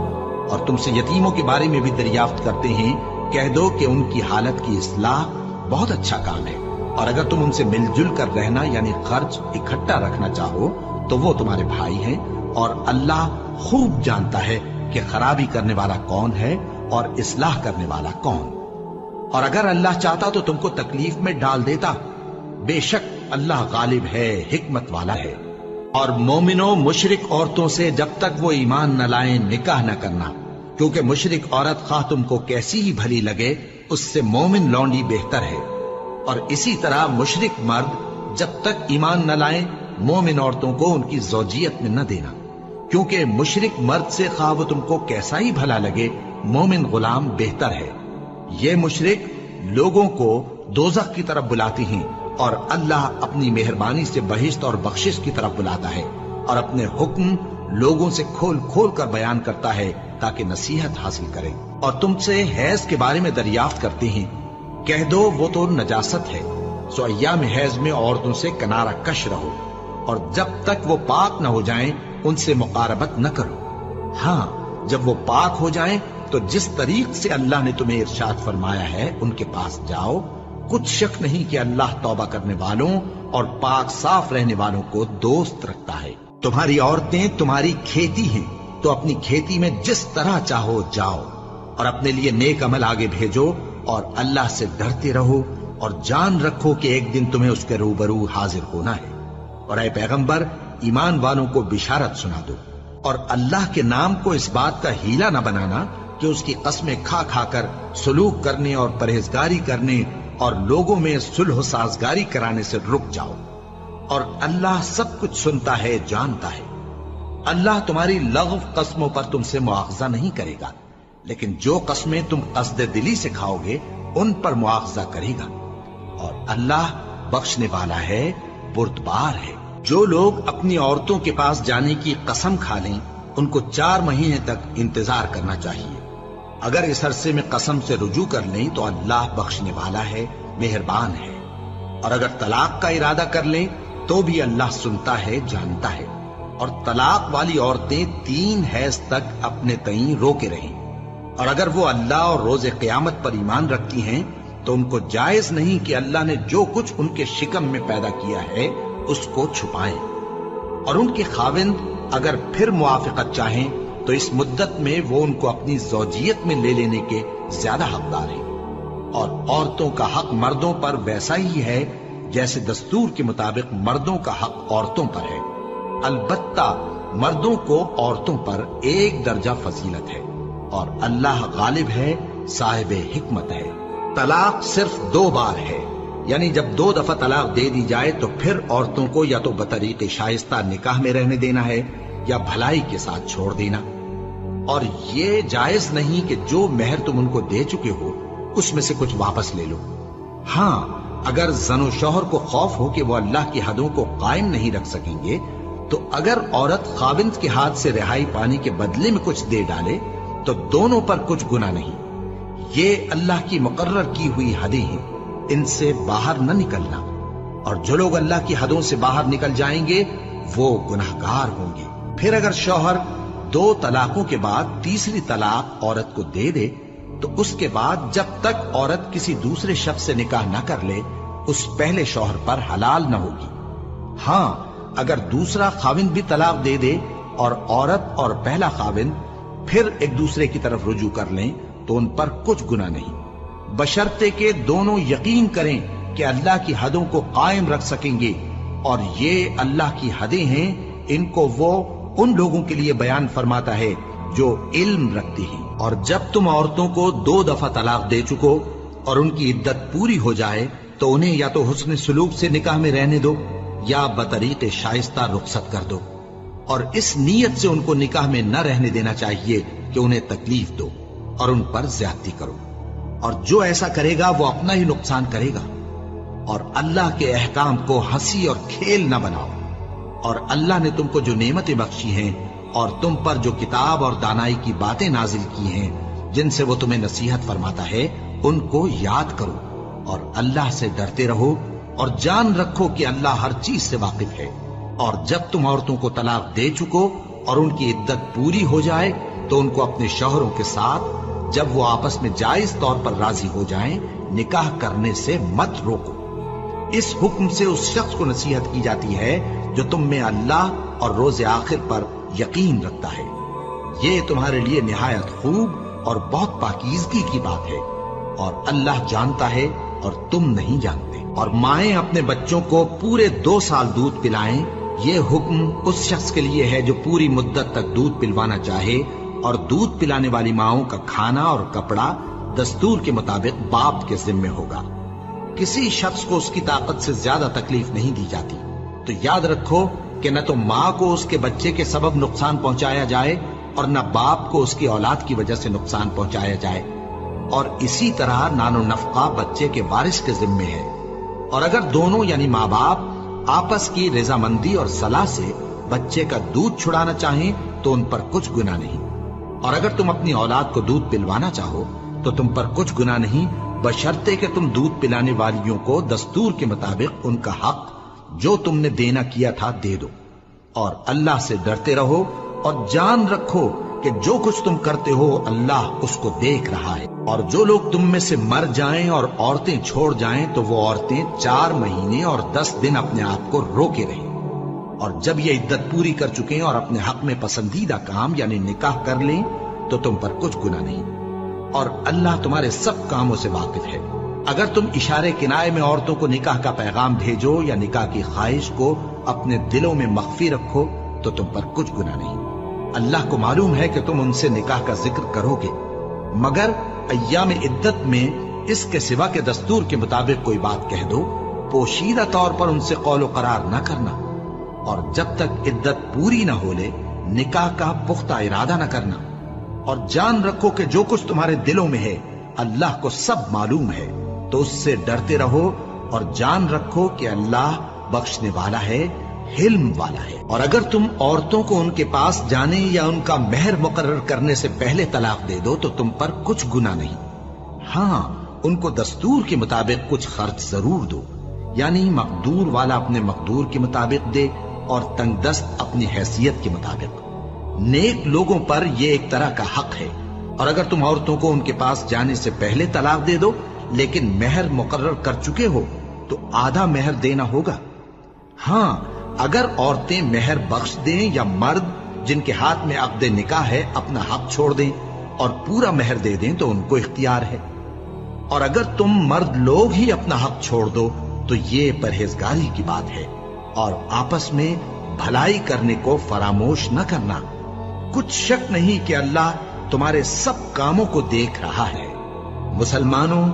اور تم سے یتیموں کے بارے میں بھی دریافت کرتے ہیں، کہہ دو کہ ان کی حالت کی اصلاح بہت اچھا کام ہے، اور اگر تم ان سے مل جل کر رہنا یعنی خرچ اکٹھا رکھنا چاہو تو وہ تمہارے بھائی ہیں، اور اللہ خوب جانتا ہے کہ خرابی کرنے والا کون ہے اور اصلاح کرنے والا کون۔ اور اگر اللہ چاہتا تو تم کو تکلیف میں ڈال دیتا، بے شک اللہ غالب ہے، حکمت والا ہے۔ اور مومنوں، مشرک عورتوں سے جب تک وہ ایمان نہ لائیں نکاح نہ کرنا، کیونکہ مشرک عورت خواہ تم کو کیسی ہی بھلی لگے اس سے مومن لونڈی بہتر ہے، اور اسی طرح مشرک مرد جب تک ایمان نہ لائیں مومن عورتوں کو ان کی زوجیت میں نہ دینا، کیونکہ مشرک مرد سے خواہ وہ تم کو کیسا ہی بھلا لگے مومن غلام بہتر ہے۔ یہ مشرک لوگوں کو دوزخ کی طرف بلاتی ہیں اور اللہ اپنی مہربانی سے بہشت اور بخشش کی طرف بلاتا ہے اور اپنے حکم لوگوں سے کھول کھول کر بیان کرتا ہے تاکہ نصیحت حاصل کریں۔ اور تم سے حیض کے بارے میں دریافت کرتے ہیں، کہہ دو وہ تو نجاست ہے، سو ایام حیض میں عورتوں سے کنارہ کش رہو، اور جب تک وہ پاک نہ ہو جائیں ان سے مقاربت نہ کرو۔ ہاں، جب وہ پاک ہو جائیں تو جس طریق سے اللہ نے تمہیں ارشاد فرمایا ہے ان کے پاس جاؤ۔ کچھ شک نہیں کہ اللہ توبہ کرنے والوں اور پاک صاف رہنے والوں کو دوست رکھتا ہے۔ تمہاری عورتیں تمہاری کھیتی ہیں، تو اپنی کھیتی میں جس طرح چاہو جاؤ، اور اپنے لیے نیک عمل آگے بھیجو، اور اللہ سے ڈرتے رہو، اور جان رکھو کہ ایک دن تمہیں اس کے روبرو حاضر ہونا ہے۔ اور اے پیغمبر، ایمان والوں کو بشارت سنا دو، اور اللہ کے نام کو اس بات کا ہیلا نہ بنانا کہ اس کی قسمیں کھا کھا کر سلوک کرنے اور پرہیزگاری کرنے اور لوگوں میں صلح و سازگاری کرانے سے رک جاؤ، اور اللہ سب کچھ سنتا ہے، جانتا ہے۔ اللہ تمہاری لغو قسموں پر تم سے مواخذہ نہیں کرے گا، لیکن جو قسمیں تم قصد دلی سے کھاؤ گے ان پر مواخذہ کرے گا، اور اللہ بخشنے والا ہے، بردبار ہے۔ جو لوگ اپنی عورتوں کے پاس جانے کی قسم کھا لیں ان کو 4 مہینے تک انتظار کرنا چاہیے۔ اگر اس عرصے میں قسم سے رجوع کر لیں تو اللہ بخشنے والا ہے، مہربان ہے، اور اگر طلاق کا ارادہ کر لیں تو بھی اللہ سنتا ہے، جانتا ہے۔ اور طلاق والی عورتیں 3 حیض تک اپنے تئیں روکے رہیں، اور اگر وہ اللہ اور روز قیامت پر ایمان رکھتی ہیں تو ان کو جائز نہیں کہ اللہ نے جو کچھ ان کے شکم میں پیدا کیا ہے اس کو چھپائیں، اور ان کے خاوند اگر پھر موافقت چاہیں تو اس مدت میں وہ ان کو اپنی زوجیت میں لے لینے کے زیادہ حقدار ہیں۔ اور عورتوں کا حق مردوں پر ویسا ہی ہے جیسے دستور کے مطابق مردوں کا حق عورتوں پر ہے، البتہ مردوں کو عورتوں پر 1 درجہ فضیلت ہے، اور اللہ غالب ہے، صاحب حکمت ہے۔ طلاق صرف 2 بار ہے، یعنی جب 2 دفعہ طلاق دے دی جائے تو پھر عورتوں کو یا تو بطریق شائستہ نکاح میں رہنے دینا ہے یا بھلائی کے ساتھ چھوڑ دینا، اور یہ جائز نہیں کہ جو مہر تم ان کو دے چکے ہو اس میں سے کچھ واپس لے لو۔ ہاں، اگر زن و شوہر کو خوف ہو کہ وہ اللہ کی حدوں کو قائم نہیں رکھ سکیں گے تو اگر عورت خاوند کے ہاتھ سے رہائی پانے کے بدلے میں کچھ دے ڈالے تو دونوں پر کچھ گناہ نہیں۔ یہ اللہ کی مقرر کی ہوئی حدیں ہیں، ان سے باہر نہ نکلنا، اور جو لوگ اللہ کی حدوں سے باہر نکل جائیں گے وہ گناہگار ہوں گے۔ پھر اگر شوہر 2 طلاقوں کے بعد تیسری طلاق عورت کو دے دے تو اس کے بعد جب تک عورت کسی دوسرے شخص سے نکاح نہ کر لے اس پہلے شوہر پر حلال نہ ہوگی۔ ہاں، اگر دوسرا خاوند بھی طلاق دے دے اور عورت اور پہلا خاوند پھر ایک دوسرے کی طرف رجوع کر لیں تو ان پر کچھ گناہ نہیں، بشرطے کہ دونوں یقین کریں کہ اللہ کی حدوں کو قائم رکھ سکیں گے، اور یہ اللہ کی حدیں ہیں، ان کو وہ ان لوگوں کے لیے بیان فرماتا ہے جو علم رکھتے ہیں۔ اور جب تم عورتوں کو 2 دفعہ طلاق دے چکو اور ان کی عدت پوری ہو جائے تو انہیں یا تو حسن سلوک سے نکاح میں رہنے دو یا بطریق شائستہ رخصت کر دو، اور اس نیت سے ان کو نکاح میں نہ رہنے دینا چاہیے کہ انہیں تکلیف دو اور ان پر زیادتی کرو، اور جو ایسا کرے گا وہ اپنا ہی نقصان کرے گا۔ اور اللہ کے احکام کو ہنسی اور کھیل نہ بناؤ، اور اللہ نے تم کو جو نعمتیں بخشی ہیں اور تم پر جو کتاب اور دانائی کی باتیں نازل کی ہیں جن سے وہ تمہیں نصیحت فرماتا ہے ان کو یاد کرو، اور اللہ سے ڈرتے رہو، اور جان رکھو کہ اللہ ہر چیز سے واقف ہے۔ اور جب تم عورتوں کو طلاق دے چکو اور ان کی عدت پوری ہو جائے تو ان کو اپنے شوہروں کے ساتھ جب وہ آپس میں جائز طور پر راضی ہو جائیں نکاح کرنے سے مت روکو۔ اس حکم سے اس شخص کو نصیحت کی جاتی ہے جو تم میں اللہ اور روز آخر پر یقین رکھتا ہے۔ یہ تمہارے لیے نہایت خوب اور بہت پاکیزگی کی بات ہے، اور اللہ جانتا ہے اور تم نہیں جانتے۔ اور مائیں اپنے بچوں کو پورے 2 سال دودھ پلائیں، یہ حکم اس شخص کے لیے ہے جو پوری مدت تک دودھ پلوانا چاہے، اور دودھ پلانے والی ماؤں کا کھانا اور کپڑا دستور کے مطابق باپ کے ذمے ہوگا۔ کسی شخص کو اس کی طاقت سے زیادہ تکلیف نہیں دی جاتی، تو یاد رکھو کہ نہ تو ماں کو اس کے بچے کے سبب نقصان پہنچایا جائے اور نہ باپ کو اس کی اولاد کی وجہ سے نقصان پہنچایا جائے، اور اسی طرح نان و نفقہ بچے کے وارث کے ذمے ہے، اور اگر دونوں یعنی ماں باپ آپس کی رضامندی اور صلاح سے بچے کا دودھ چھڑانا چاہیں تو ان پر کچھ گناہ نہیں، اور اگر تم اپنی اولاد کو دودھ پلوانا چاہو تو تم پر کچھ گناہ نہیں، بشرطے کہ تم دودھ پلانے والیوں کو دستور کے مطابق ان کا حق جو تم نے دینا کیا تھا دے دو، اور اللہ سے ڈرتے رہو اور جان رکھو کہ جو کچھ تم کرتے ہو اللہ اس کو دیکھ رہا ہے۔ اور جو لوگ تم میں سے مر جائیں اور عورتیں چھوڑ جائیں تو وہ عورتیں 4 مہینے اور 10 دن اپنے آپ کو روکے رہیں، اور جب یہ عدت پوری کر چکیں اور اپنے حق میں پسندیدہ کام یعنی نکاح کر لیں تو تم پر کچھ گناہ نہیں، اور اللہ تمہارے سب کاموں سے واقف ہے۔ اگر تم اشارے کنائے میں عورتوں کو نکاح کا پیغام بھیجو یا نکاح کی خواہش کو اپنے دلوں میں مخفی رکھو تو تم پر کچھ گناہ نہیں۔ اللہ کو معلوم ہے کہ تم ان سے نکاح کا ذکر کرو گے، مگر ایام عدت میں اس کے سوا کے دستور کے مطابق کوئی بات کہہ دو، پوشیدہ طور پر ان سے قول و قرار نہ کرنا، اور جب تک عدت پوری نہ ہو لے نکاح کا پختہ ارادہ نہ کرنا، اور جان رکھو کہ جو کچھ تمہارے دلوں میں ہے اللہ کو سب معلوم ہے، تو اس سے ڈرتے رہو اور جان رکھو کہ اللہ بخشنے والا ہے، حلم والا ہے۔ اور اگر تم عورتوں کو ان کے پاس جانے یا ان کا مہر مقرر کرنے سے پہلے طلاق دے دو تو تم پر کچھ گناہ نہیں، ہاں ان کو دستور کے مطابق کچھ خرچ ضرور دو، یعنی مقدور والا اپنے مقدور کے مطابق دے اور تنگ دست اپنی حیثیت کے مطابق۔ نیک لوگوں پر یہ ایک طرح کا حق ہے۔ اور اگر تم عورتوں کو ان کے پاس جانے سے پہلے طلاق دے دو لیکن مہر مقرر کر چکے ہو تو آدھا مہر دینا ہوگا، ہاں اگر عورتیں مہر بخش دیں یا مرد جن کے ہاتھ میں عقد نکاح ہے اپنا حق چھوڑ دیں اور پورا مہر دے دیں تو ان کو اختیار ہے، اور اگر تم مرد لوگ ہی اپنا حق چھوڑ دو تو یہ پرہیزگاری کی بات ہے، اور آپس میں بھلائی کرنے کو فراموش نہ کرنا، کچھ شک نہیں کہ اللہ تمہارے سب کاموں کو دیکھ رہا ہے۔ مسلمانوں،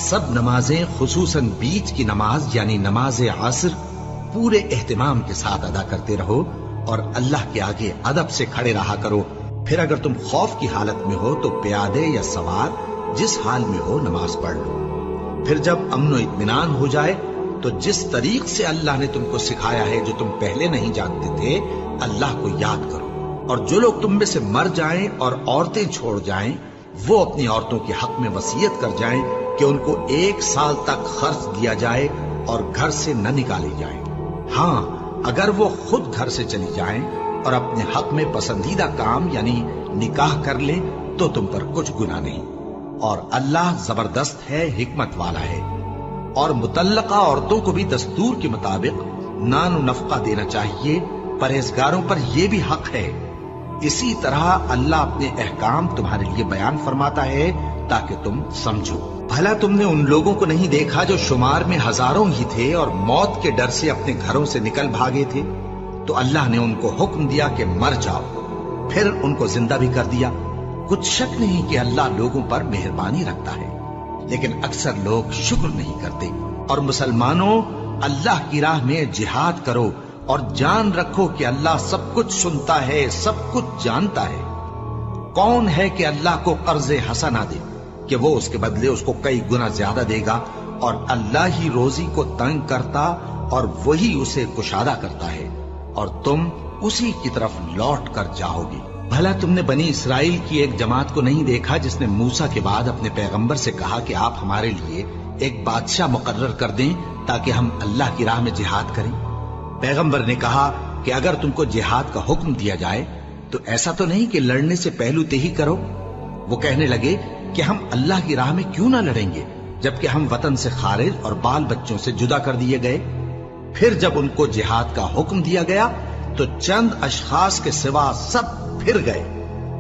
سب نمازیں خصوصاً بیچ کی نماز یعنی نماز عصر پورے اہتمام کے ساتھ ادا کرتے رہو اور اللہ کے آگے ادب سے کھڑے رہا کرو۔ پھر اگر تم خوف کی حالت میں ہو تو پیادے یا سوار جس حال میں ہو نماز پڑھ لو۔ پھر جب امن و اطمینان ہو جائے تو جس طریق سے اللہ نے تم کو سکھایا ہے جو تم پہلے نہیں جانتے تھے اللہ کو یاد کرو، اور جو لوگ تم میں سے مر جائیں اور عورتیں چھوڑ جائیں وہ اپنی عورتوں کے حق میں وصیت کر جائیں کہ ان کو 1 سال تک خرچ دیا جائے اور گھر سے نہ نکالی جائیں، ہاں اگر وہ خود گھر سے چلی جائیں اور اپنے حق میں پسندیدہ کام یعنی نکاح کر لیں تو تم پر کچھ گناہ نہیں، اور اللہ زبردست ہے، حکمت والا ہے۔ اور مطلقہ عورتوں کو بھی دستور کے مطابق نان و نفقہ دینا چاہیے، پرہیزگاروں پر یہ بھی حق ہے۔ اسی طرح اللہ اپنے احکام تمہارے لیے بیان فرماتا ہے تاکہ تم سمجھو۔ بھلا تم نے ان لوگوں کو نہیں دیکھا جو شمار میں ہزاروں ہی تھے اور موت کے ڈر سے اپنے گھروں سے نکل بھاگے تھے، تو اللہ نے ان کو حکم دیا کہ مر جاؤ، پھر ان کو زندہ بھی کر دیا۔ کچھ شک نہیں کہ اللہ لوگوں پر مہربانی رکھتا ہے، لیکن اکثر لوگ شکر نہیں کرتے۔ اور مسلمانوں، اللہ کی راہ میں جہاد کرو اور جان رکھو کہ اللہ سب کچھ سنتا ہے، سب کچھ جانتا ہے۔ کون ہے کہ اللہ کو قرض حسنہ دے کہ وہ اس کے بدلے اس کو کئی گنا زیادہ دے گا، اور اللہ ہی روزی کو تنگ کرتا اور وہی اسے کشادہ کرتا ہے، اور تم اسی کی طرف لوٹ کر جاؤ گے۔ بھلا تم نے بنی اسرائیل کی ایک جماعت کو نہیں دیکھا جس نے موسیٰ کے بعد اپنے پیغمبر سے کہا کہ آپ ہمارے لیے ایک بادشاہ مقرر کر دیں تاکہ ہم اللہ کی راہ میں جہاد کریں؟ پیغمبر نے کہا کہ اگر تم کو جہاد کا حکم دیا جائے تو ایسا تو نہیں کہ لڑنے سے پہلو تہی کرو۔ وہ کہنے لگے کہ ہم اللہ کی راہ میں کیوں نہ لڑیں گے جبکہ ہم وطن سے خارج اور بال بچوں سے جدا کر دیے گئے۔ پھر جب ان کو جہاد کا حکم دیا گیا تو چند اشخاص کے سوا سب پھر گئے،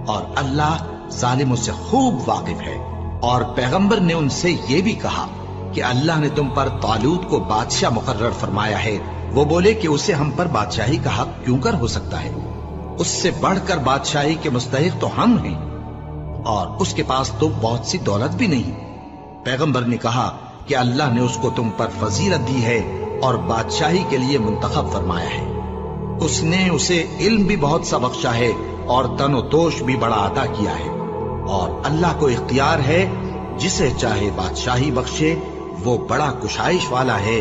اور اللہ ظالموں سے خوب واقف ہے۔ اور پیغمبر نے ان سے یہ بھی کہا کہ اللہ نے تم پر طالوت کو بادشاہ مقرر فرمایا ہے۔ وہ بولے کہ اسے ہم پر بادشاہی کا حق کیوں کر ہو سکتا ہے؟ اس سے بڑھ کر بادشاہی کے مستحق تو ہم ہیں، اور اس کے پاس تو بہت سی دولت بھی نہیں۔ پیغمبر نے کہا کہ اللہ نے اس کو تم پر فضیلت دی ہے اور بادشاہی کے لیے منتخب فرمایا ہے۔ اس نے اسے علم بھی بہت سا بخشا ہے اور تن و توش بھی بڑا عطا کیا ہے، اور اللہ کو اختیار ہے جسے چاہے بادشاہی بخشے، وہ بڑا کشائش والا ہے،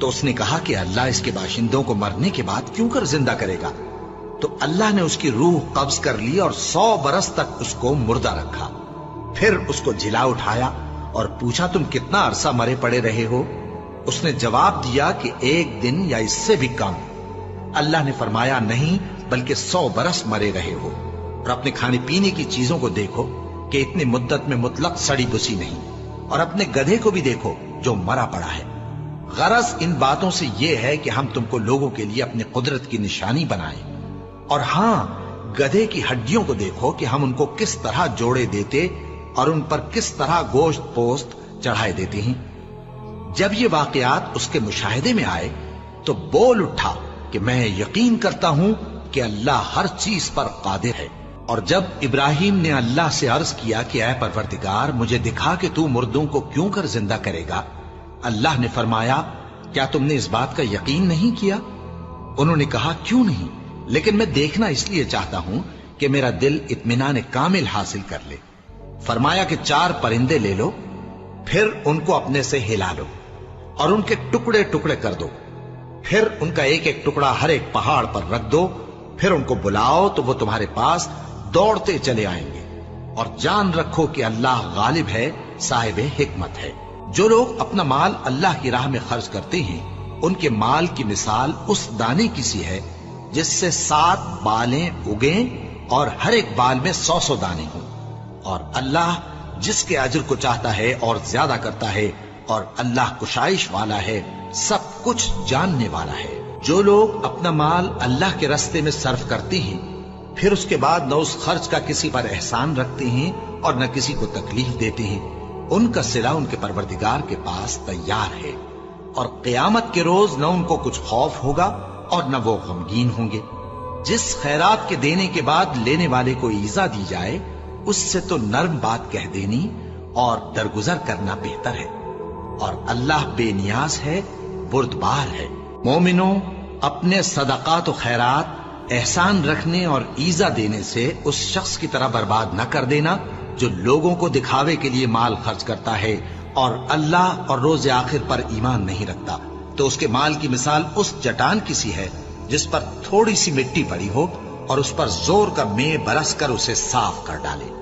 تو اس نے کہا کہ اللہ اس کے باشندوں کو مرنے کے بعد کیوں کر زندہ کرے گا؟ تو اللہ نے اس کی روح قبض کر لی اور 100 برس تک اس کو مردہ رکھا. پھر اس کو جلا اٹھایا اور پوچھا تم کتنا عرصہ مرے پڑے رہے ہو؟ اس نے جواب دیا کہ 1 دن یا اس سے بھی کم. اللہ نے فرمایا نہیں بلکہ 100 برس مرے رہے ہو. اور اپنے کھانے پینے کی چیزوں کو دیکھو کہ اتنی مدت میں مطلق سڑی بسی نہیں، اور اپنے گدھے کو بھی دیکھو جو مرا پڑا ہے. غرض ان باتوں سے یہ ہے کہ ہم تم کو لوگوں کے لیے اپنی قدرت کی نشانی بنائیں. اور ہاں، گدھے کی ہڈیوں کو دیکھو کہ ہم ان کو کس طرح جوڑے دیتے اور ان پر کس طرح گوشت پوست چڑھائے دیتے ہیں. جب یہ واقعات اس کے مشاہدے میں آئے تو بول اٹھا کہ میں یقین کرتا ہوں کہ اللہ ہر چیز پر قادر ہے. اور جب ابراہیم نے اللہ سے عرض کیا کہ اے پروردگار مجھے دکھا کہ تو مردوں کو کیوں کر زندہ کرے گا، اللہ نے فرمایا کیا تم نے اس بات کا یقین نہیں کیا؟ انہوں نے کہا کیوں نہیں، لیکن میں دیکھنا اس لیے چاہتا ہوں کہ میرا دل اطمینان کامل حاصل کر لے. فرمایا کہ 4 پرندے لے لو، پھر ان کو اپنے سے ہلا لو اور ان کے ٹکڑے ٹکڑے کر دو. پھر ان کا ایک ایک ٹکڑا ہر ایک پہاڑ پر رکھ دو. پھر ان کو بلاؤ تو وہ تمہارے پاس دوڑتے چلے آئیں گے. اور جان رکھو کہ اللہ غالب ہے، صاحب حکمت ہے. جو لوگ اپنا مال اللہ کی راہ میں خرچ کرتے ہیں ان کے مال کی مثال اس دانے کی سی ہے جس سے 7 بالیں اگیں اور ہر ایک بال میں 100 دانے ہوں. اور اللہ جس کے اجر کو چاہتا ہے اور زیادہ کرتا ہے، اور اللہ کشائش والا ہے، سب کچھ جاننے والا ہے. جو لوگ اپنا مال اللہ کے راستے میں صرف کرتے ہیں پھر اس کے بعد نہ اس خرچ کا کسی پر احسان رکھتے ہیں اور نہ کسی کو تکلیف دیتے ہیں، ان کا صلہ ان کے پروردگار کے پاس تیار ہے. اور قیامت کے روز نہ ان کو کچھ خوف ہوگا اور نہ وہ غمگین ہوں گے. جس خیرات کے دینے کے بعد لینے والے کو ایذا دی جائے اس سے تو نرم بات کہہ دینی اور درگزر کرنا بہتر ہے. اور اللہ بے نیاز ہے، بردبار ہے. مومنوں، اپنے صدقات و خیرات احسان رکھنے اور ایذا دینے سے اس شخص کی طرح برباد نہ کر دینا جو لوگوں کو دکھاوے کے لیے مال خرچ کرتا ہے اور اللہ اور روز آخر پر ایمان نہیں رکھتا. تو اس کے مال کی مثال اس چٹان کی سی ہے جس پر تھوڑی سی مٹی پڑی ہو اور اس پر زور کا مے برس کر اسے صاف کر ڈالے.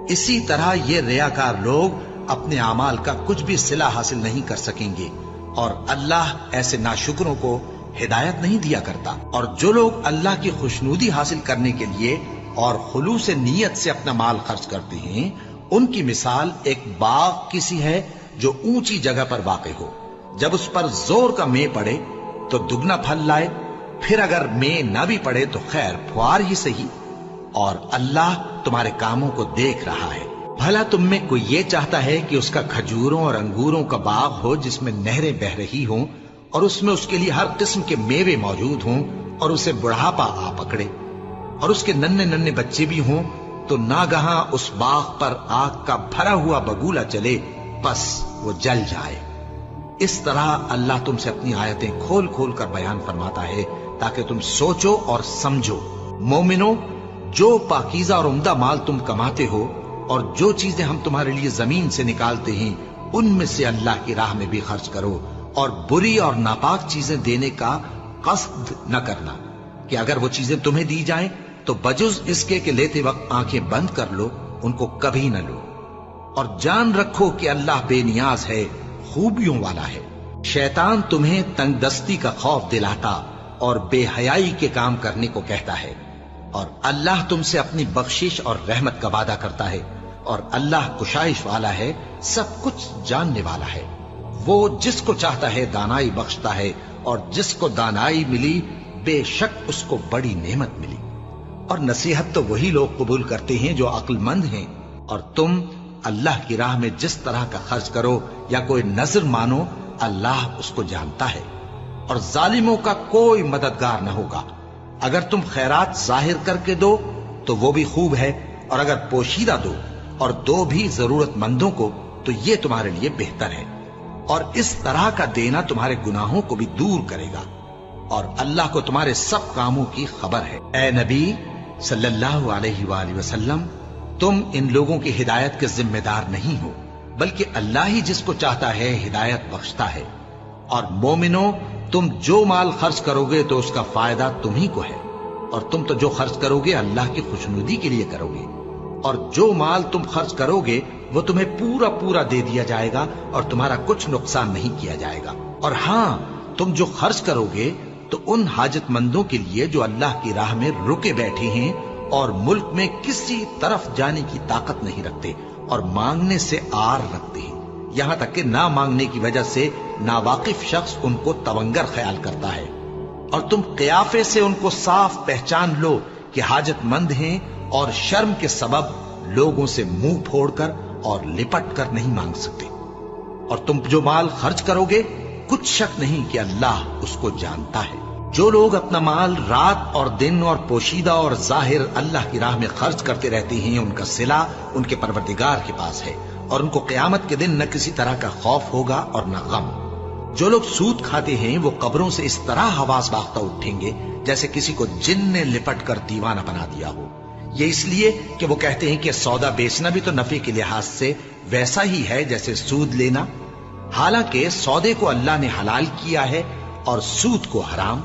اسی طرح یہ ریاکار لوگ اپنے اعمال کا کچھ بھی صلہ حاصل نہیں کر سکیں گے، اور اللہ ایسے ناشکروں کو ہدایت نہیں دیا کرتا. اور جو لوگ اللہ کی خوشنودی حاصل کرنے کے لیے اور خلوص نیت سے اپنا مال خرچ کرتے ہیں ان کی مثال ایک باغ کی سی ہے جو اونچی جگہ پر واقع ہو. جب اس پر زور کا مے پڑے تو دگنا پھل لائے، پھر اگر مے نہ بھی پڑے تو خیر پھوار ہی صحیح. اور اللہ تمہارے کاموں کو دیکھ رہا ہے. بھلا تم میں کوئی یہ چاہتا ہے کہ اس کا کھجوروں اور انگوروں کا باغ ہو جس میں نہریں بہ رہی ہوں اور اس میں اس کے لیے ہر قسم کے میوے موجود ہوں اور اسے بڑھاپا آ پکڑے اور اس کے ننھے ننھے بچے بھی ہوں تو ناگہاں اس باغ پر آگ کا بھرا ہوا بگولا چلے بس وہ جل جائے. اس طرح اللہ تم سے اپنی آیتیں کھول کھول کر بیان فرماتا ہے تاکہ تم سوچو اور سمجھو. مومنو، جو پاکیزہ اور عمدہ مال تم کماتے ہو اور جو چیزیں ہم تمہارے لیے زمین سے نکالتے ہیں ان میں سے اللہ کی راہ میں بھی خرچ کرو، اور بری اور ناپاک چیزیں دینے کا قصد نہ کرنا کہ اگر وہ چیزیں تمہیں دی جائیں تو بجز اس کے کہ لیتے وقت آنکھیں بند کر لو ان کو کبھی نہ لو. اور جان رکھو کہ اللہ بے نیاز ہے، خوبیوں والا ہے. شیطان تمہیں تنگ دستی کا خوف دلاتا اور بے حیائی کے کام کرنے کو کہتا ہے، اور اللہ تم سے اپنی بخشش اور رحمت کا وعدہ کرتا ہے، اور اللہ کشائش والا ہے، سب کچھ جاننے والا ہے. وہ جس کو چاہتا ہے دانائی بخشتا ہے، اور جس کو دانائی ملی بے شک اس کو بڑی نعمت ملی. اور نصیحت تو وہی لوگ قبول کرتے ہیں جو عقل مند ہیں. اور تم اللہ کی راہ میں جس طرح کا خرچ کرو یا کوئی نظر مانو اللہ اس کو جانتا ہے. اور ظالموں کا کوئی مددگار نہ ہوگا. اگر تم خیرات ظاہر کر کے دو تو وہ بھی خوب ہے، اور اگر پوشیدہ دو اور دو بھی ضرورت مندوں کو تو یہ تمہارے لیے بہتر ہے. اور اس طرح کا دینا تمہارے گناہوں کو بھی دور کرے گا، اور اللہ کو تمہارے سب کاموں کی خبر ہے. اے نبی صلی اللہ علیہ وآلہ وسلم، تم ان لوگوں کی ہدایت کے ذمہ دار نہیں ہو، بلکہ اللہ ہی جس کو چاہتا ہے ہدایت بخشتا ہے. اور مومنو تم جو مال خرچ کرو گے تو اس کا فائدہ تمہیں کو ہے، اور تم تو جو خرچ کرو گے اللہ کی خوشنودی کے لیے کرو گے، اور جو مال تم خرچ کرو گے وہ تمہیں پورا پورا دے دیا جائے گا اور تمہارا کچھ نقصان نہیں کیا جائے گا۔ اور ہاں، تم جو خرچ کرو گے تو ان حاجت مندوں کے لیے جو اللہ کی راہ میں رکے بیٹھے ہیں اور ملک میں کسی طرف جانے کی طاقت نہیں رکھتے اور مانگنے سے آر رکھتے ہیں، یہاں تک کہ نہ مانگنے کی وجہ سے ناواقف شخص ان کو تونگر خیال کرتا ہے، اور تم قیافے سے ان کو صاف پہچان لو کہ حاجت مند ہیں، اور شرم کے سبب لوگوں سے منہ پھوڑ کر اور لپٹ کر نہیں مانگ سکتے۔ اور تم جو مال خرچ کرو گے کچھ شک نہیں کہ اللہ اس کو جانتا ہے۔ جو لوگ اپنا مال رات اور دن اور پوشیدہ اور ظاہر اللہ کی راہ میں خرچ کرتے رہتے ہیں، ان کا صلہ ان کے پروردگار کے پاس ہے، اور ان کو قیامت کے دن نہ کسی طرح کا خوف ہوگا اور نہ غم۔ جو لوگ سود کھاتے ہیں وہ قبروں سے اس طرح حواس باختہ اٹھیں گے جیسے کسی کو جن نے لپٹ کر دیوانہ بنا دیا ہو، یہ اس لیے کہ وہ کہتے ہیں کہ سودا بیچنا بھی تو نفع کے لحاظ سے ویسا ہی ہے جیسے سود لینا، حالانکہ سودے کو اللہ نے حلال کیا ہے اور سود کو حرام۔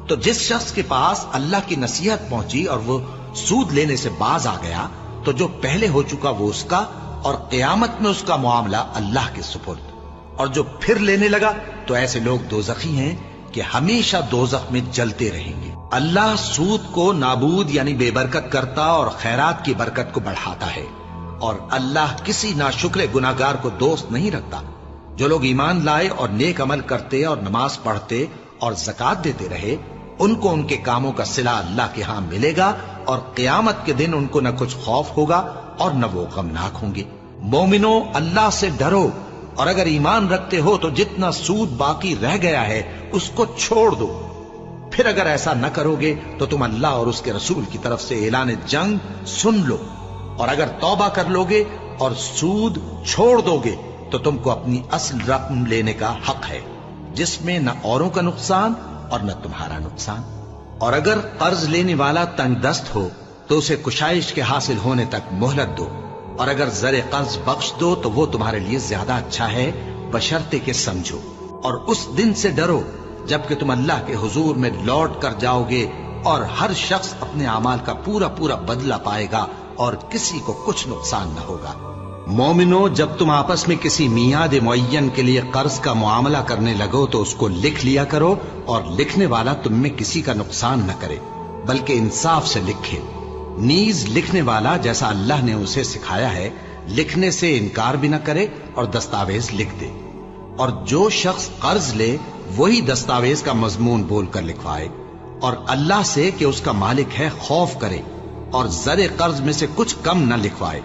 تو جس شخص کے پاس اللہ کی نصیحت پہنچی اور وہ سود لینے سے باز آ گیا تو جو پہلے ہو چکا وہ اس کا، اور قیامت میں اس کا معاملہ اللہ کے سپرد۔ اور جو پھر لینے لگا تو ایسے لوگ دوزخی ہیں کہ ہمیشہ دوزخ میں جلتے رہیں گے۔ اللہ سود کو نابود یعنی بے برکت کرتا اور خیرات کی برکت کو بڑھاتا ہے، اور اللہ کسی ناشکر گناہگار کو دوست نہیں رکھتا۔ جو لوگ ایمان لائے اور نیک عمل کرتے اور نماز پڑھتے اور زکات دیتے رہے، ان کو ان کے کاموں کا صلہ اللہ کے ہاں ملے گا، اور قیامت کے دن ان کو نہ کچھ خوف ہوگا اور نہ وہ غمناک ہوں گے۔ مومنو اللہ سے ڈرو، اور اگر ایمان رکھتے ہو تو جتنا سود باقی رہ گیا ہے اس کو چھوڑ دو۔ پھر اگر ایسا نہ کرو گے تو تم اللہ اور اس کے رسول کی طرف سے اعلان جنگ سن لو، اور اگر توبہ کر لو گے اور سود چھوڑ دو گے تو تم کو اپنی اصل رقم لینے کا حق ہے، جس میں نہ اوروں کا نقصان اور نہ تمہارا نقصان۔ اور اگر قرض لینے والا تنگ دست ہو تو اسے کشائش کے حاصل ہونے تک مہلت دو، اور اگر زر قرض بخش دو تو وہ تمہارے لیے زیادہ اچھا ہے، بشرطے کہ سمجھو۔ اور اس دن سے ڈرو جبکہ تم اللہ کے حضور میں لوٹ کر جاؤ گے، اور ہر شخص اپنے اعمال کا پورا پورا بدلہ پائے گا اور کسی کو کچھ نقصان نہ ہوگا۔ مومنو جب تم آپس میں کسی میعاد معین کے لیے قرض کا معاملہ کرنے لگو تو اس کو لکھ لیا کرو، اور لکھنے والا تم میں کسی کا نقصان نہ کرے بلکہ انصاف سے لکھے۔ نیز لکھنے والا جیسا اللہ نے اسے سکھایا ہے لکھنے سے انکار بھی نہ کرے اور دستاویز لکھ دے، اور جو شخص قرض لے وہی دستاویز کا مضمون بول کر لکھوائے، اور اللہ سے کہ اس کا مالک ہے خوف کرے، اور زر قرض میں سے کچھ کم نہ لکھوائے۔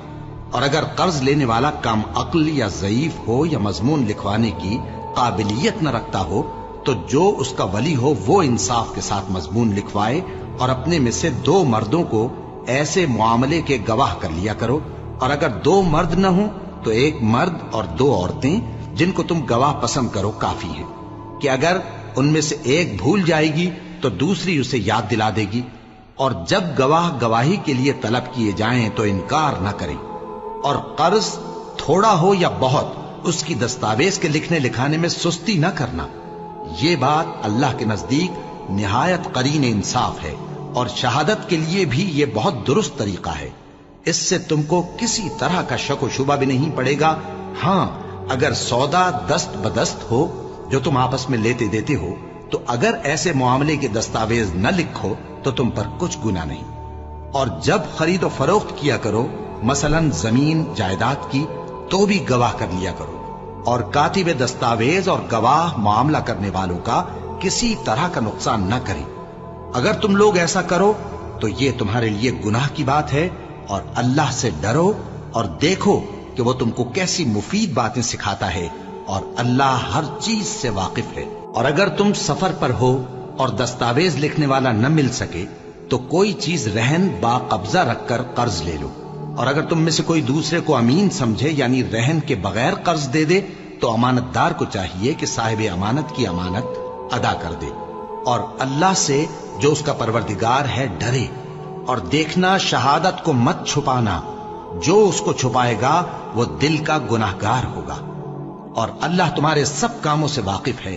اور اگر قرض لینے والا کم عقل یا ضعیف ہو یا مضمون لکھوانے کی قابلیت نہ رکھتا ہو تو جو اس کا ولی ہو وہ انصاف کے ساتھ مضمون لکھوائے، اور اپنے میں سے 2 مردوں کو ایسے معاملے کے گواہ کر لیا کرو، اور اگر 2 مرد نہ ہوں تو 1 مرد اور 2 عورتیں جن کو تم گواہ پسند کرو کافی ہیں، کہ اگر ان میں سے ایک بھول جائے گی تو دوسری اسے یاد دلا دے گی، اور جب گواہ گواہی کے لیے طلب کیے جائیں تو انکار نہ کریں۔ اور قرض تھوڑا ہو یا بہت اس کی دستاویز کے لکھنے لکھانے میں سستی نہ کرنا، یہ بات اللہ کے نزدیک نہایت قرین انصاف ہے، اور شہادت کے لیے بھی یہ بہت درست طریقہ ہے۔ اس سے تم کو کسی طرح کا شک و شبہ بھی نہیں پڑے گا۔ ہاں اگر سودا دست بدست ہو جو تم آپس میں لیتے دیتے ہو تو اگر ایسے معاملے کے دستاویز نہ لکھو تو تم پر کچھ گناہ نہیں۔ اور جب خرید و فروخت کیا کرو مثلا زمین جائیداد کی تو بھی گواہ کر لیا کرو، اور کاتب دستاویز اور گواہ معاملہ کرنے والوں کا کسی طرح کا نقصان نہ کریں۔ اگر تم لوگ ایسا کرو تو یہ تمہارے لیے گناہ کی بات ہے، اور اللہ سے ڈرو اور دیکھو کہ وہ تم کو کیسی مفید باتیں سکھاتا ہے، اور اللہ ہر چیز سے واقف ہے۔ اور اگر تم سفر پر ہو اور دستاویز لکھنے والا نہ مل سکے تو کوئی چیز رہن با قبضہ رکھ کر قرض لے لو، اور اگر تم میں سے کوئی دوسرے کو امین سمجھے یعنی رہن کے بغیر قرض دے دے تو امانت دار کو چاہیے کہ صاحب امانت کی امانت ادا کر دے، اور اللہ سے جو اس کا پروردگار ہے ڈرے، اور دیکھنا شہادت کو مت چھپانا، جو اس کو چھپائے گا وہ دل کا گناہگار ہوگا، اور اللہ تمہارے سب کاموں سے واقف ہے۔